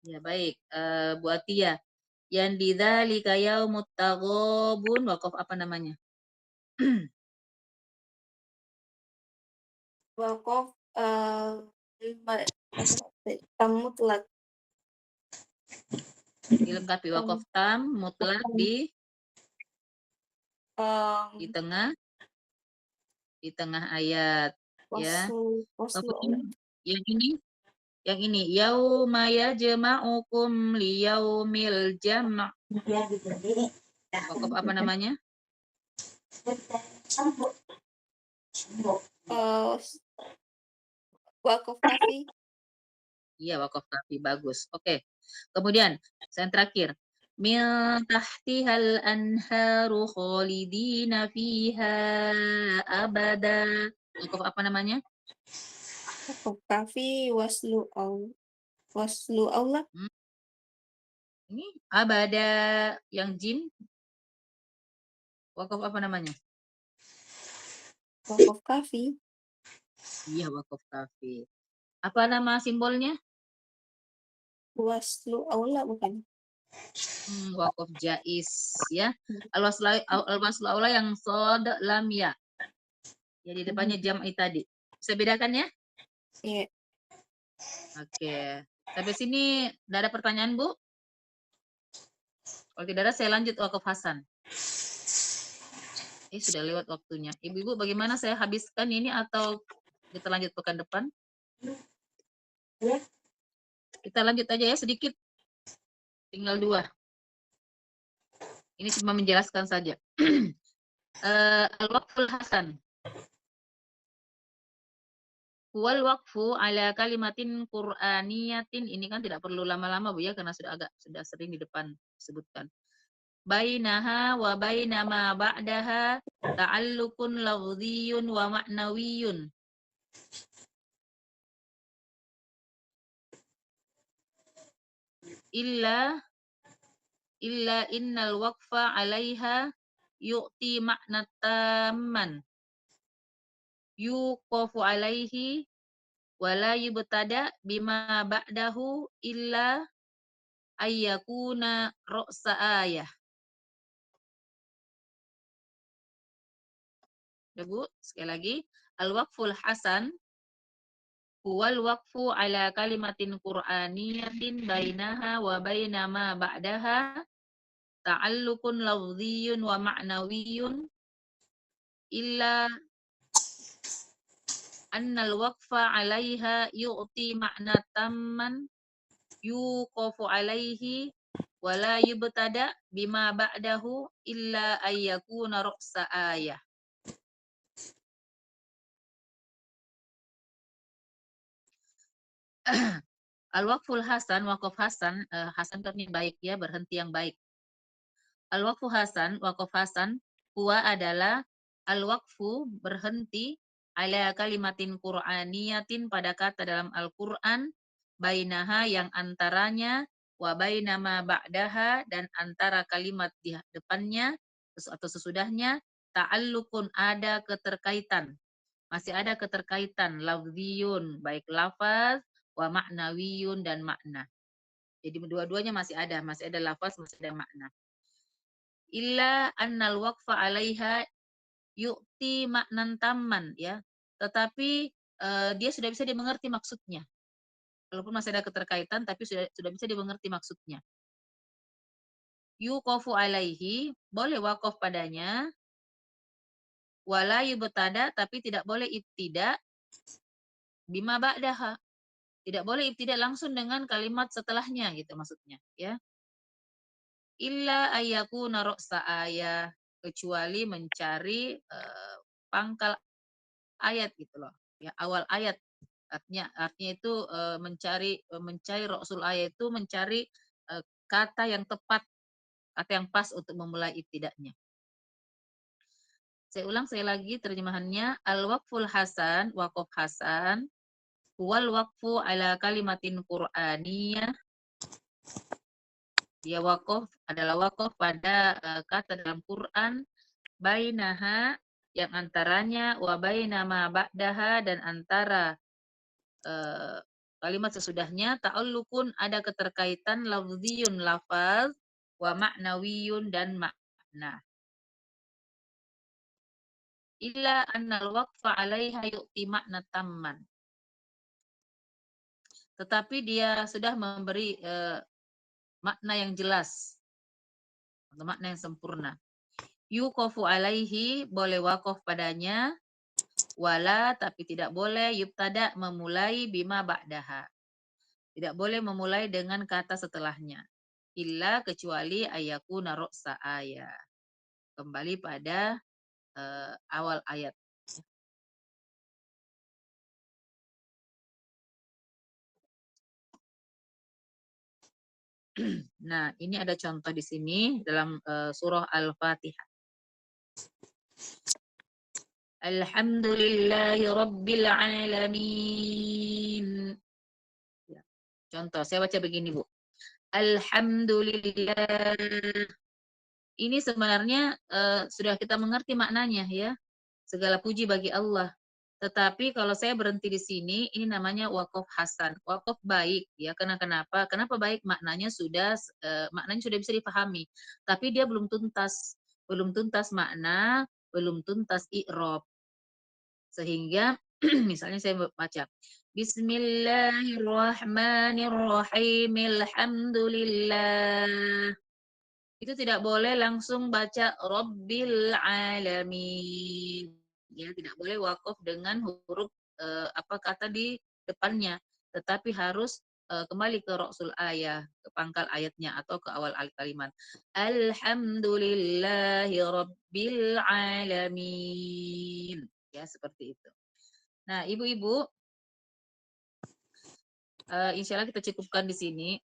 Ya, baik. Bu Atia. Yang di dzalika yaumut taghabun, waqaf apa namanya? Waqaf tam mutlak. Dilengkapi waqaf tam mutlak di tengah ayat, ya. Waslu Kemudian yang ini yauma yajma'ukum liyaumil jam'. Waqaf apa namanya? waqaf kafi. Iya, waqaf kafi, bagus. Oke. Kemudian yang terakhir, min tahtihal anharu khalidina fiha abada. Waqaf apa namanya? Waqaf kafi waslu Allah. Ini abada yang jim. Waqaf apa namanya? Waqaf kafi. Iya, waqaf kafi. Apa nama simbolnya? Waslu Allah bukan? Waqaf jais, ya. Al-waslu aula yang sod lam ya. Jadi depannya jam'i tadi. Bisa bedakan ya? Iya. Oke. Sampai sini tidak ada pertanyaan, Bu? Kalau tidak ada, saya lanjut waqaf Hasan. Sudah lewat waktunya. Ibu-ibu, bagaimana saya habiskan ini atau kita lanjut pekan depan? Kita lanjut aja ya sedikit. Tinggal 2. Ini cuma menjelaskan saja. Al-waqful Hasan. Wal waqfu ala kalimatin qur'aniyatin. Ini kan tidak perlu lama-lama, Bu ya, karena sudah sering di depan disebutkan. Bainaha wa bainama ba'daha ta'alluqun lafdhiyyun wa ma'nawiyyun. Illa innal waqfa 'alaiha yu'ti ma'na tamman. Yuqafu 'alaihi wa la yubtada bima ba'dahu illa ayyakuna ra'sa ayah. Ya, Bu, sekali lagi. Al-waqful hasan huwal waqfu ala kalimatin qur'aniyatin bainaha wa bainama ba'daha ta'alluqun lafdhiyyun wa ma'nawiyyun illa annal waqfa 'alaiha yu'ti ma'na tamman yuqafu 'alaihi wa la yubtada bima ba'dahu illa ayyakuna ra'sa ayah. Al-waqful hasan, waqaf hasan, hasan itu baik ya, berhenti yang baik. Al-waqfu hasan, waqaf hasan, huwa adalah al-waqfu berhenti ala kalimatin qur'aniyatin pada kata dalam Al-Qur'an, bainaha yang antaranya, wa bainama ba'daha dan antara kalimat di depannya atau sesudahnya, ta'alluqun ada keterkaitan. Masih ada keterkaitan lafziyun, baik lafaz, wa ma'nawiyun dan makna. Jadi dua-duanya masih ada lafaz, masih ada makna. Illa annal waqfa 'alaiha yu'ti maknan tamman, ya. Tetapi dia sudah bisa dimengerti maksudnya. Walaupun masih ada keterkaitan tapi sudah bisa dimengerti maksudnya. Yuqafu 'alaihi, boleh waqaf padanya. Wala yubtada, tapi tidak boleh ibtida bima ba'daha. Tidak boleh ibtida langsung dengan kalimat setelahnya gitu maksudnya, ya. Illa ayyakuna ra'sa ayah, kecuali mencari pangkal ayat gitu loh. Ya, awal ayat. Artinya itu mencari rasul ayat itu mencari kata yang tepat, kata yang pas untuk memulai ibtidanya. Saya ulang lagi terjemahannya. Al-waqful hasan, waqaf hasan, huwal waqfu ala kalimatin qur'aniyah. Dia waqaf adalah waqaf pada kata dalam Quran bainaha yang antaranya wa baina ma ba'daha dan antara kalimat sesudahnya ta'alluqun ada keterkaitan lafziyun lafaz wa ma'nawiyun dan makna. Illa annal waqfa 'alaiha yu'ti makna tamman. Tetapi dia sudah memberi makna yang jelas atau makna yang sempurna. Yuqafu 'alaihi boleh waqaf padanya, wala tapi tidak boleh yubtada memulai bima ba'daha. Tidak boleh memulai dengan kata setelahnya. Illa kecuali ayakuna ra'sa ayat. Kembali pada awal ayat. Nah, ini ada contoh di sini dalam surah Al-Fatihah. Alhamdulillahi Rabbil Alamin. Ya. Contoh, saya baca begini, Bu. Alhamdulillah. Ini sebenarnya sudah kita mengerti maknanya ya. Segala puji bagi Allah. Tetapi kalau saya berhenti di sini, ini namanya wakaf hasan, wakaf baik ya. Karena kenapa? Kenapa baik? Maknanya sudah bisa dipahami. Tapi dia belum tuntas makna, belum tuntas i'rab. Sehingga misalnya saya baca Bismillahirrahmanirrahim. Alhamdulillah. Itu tidak boleh langsung baca Rabbil Alamin. Ya, tidak boleh wakaf dengan huruf kata di depannya, tetapi harus kembali ke ra'sul ayah, ke pangkal ayatnya atau ke awal kalimat. Alhamdulillahi Rabbil Alamin. Ya, seperti itu. Nah, ibu-ibu, insya Allah kita cukupkan di sini.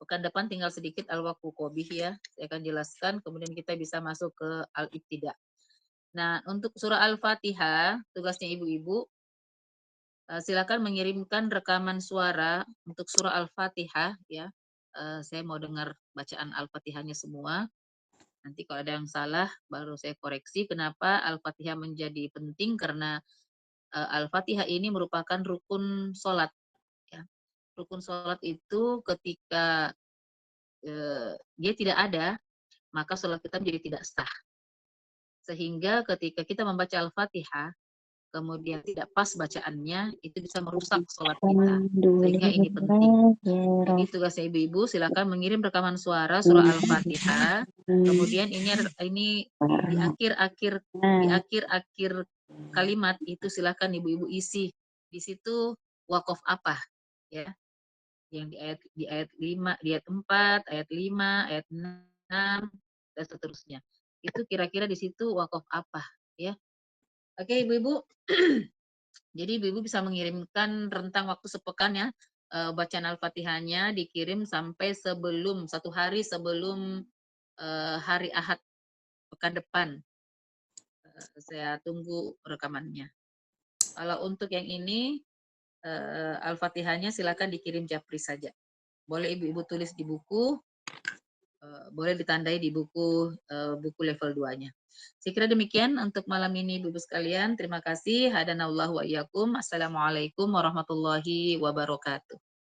Pekan depan tinggal sedikit al-waqfu qabih ya. Saya akan jelaskan, kemudian kita bisa masuk ke al-ibtida. Nah, untuk surah Al-Fatihah, tugasnya ibu-ibu, silakan mengirimkan rekaman suara untuk surah Al-Fatihah ya. Saya mau dengar bacaan Al-Fatihahnya semua. Nanti kalau ada yang salah, baru saya koreksi. Kenapa Al-Fatihah menjadi penting? Karena Al-Fatihah ini merupakan rukun sholat. Ya. Rukun sholat itu ketika dia tidak ada, maka sholat kita menjadi tidak sah. Sehingga ketika kita membaca Al-Fatihah, kemudian tidak pas bacaannya, itu bisa merusak sholat kita. Sehingga ini penting. Jadi tugasnya ibu-ibu, silakan mengirim rekaman suara surah Al-Fatihah. Kemudian ini di akhir kalimat itu silakan ibu-ibu isi. Di situ wakaf apa? Ya. Yang di ayat 5, di ayat 4, ayat 5, ayat 6 dan seterusnya. Itu kira-kira di situ wakaf apa ya. Oke, ibu-ibu. Jadi ibu-ibu bisa mengirimkan rentang waktu sepekan ya. Bacaan Al-Fatihahnya dikirim sampai sebelum 1 hari sebelum hari Ahad pekan depan. Saya tunggu rekamannya. Kalau untuk yang ini Al-Fatihahnya silakan dikirim japri saja. Boleh ibu-ibu tulis di buku, boleh ditandai di buku level 2-nya. Saya kira demikian untuk malam ini ibu-ibu sekalian. Terima kasih. Hadanallahu wa iyyakum. Assalamualaikum warahmatullahi wabarakatuh.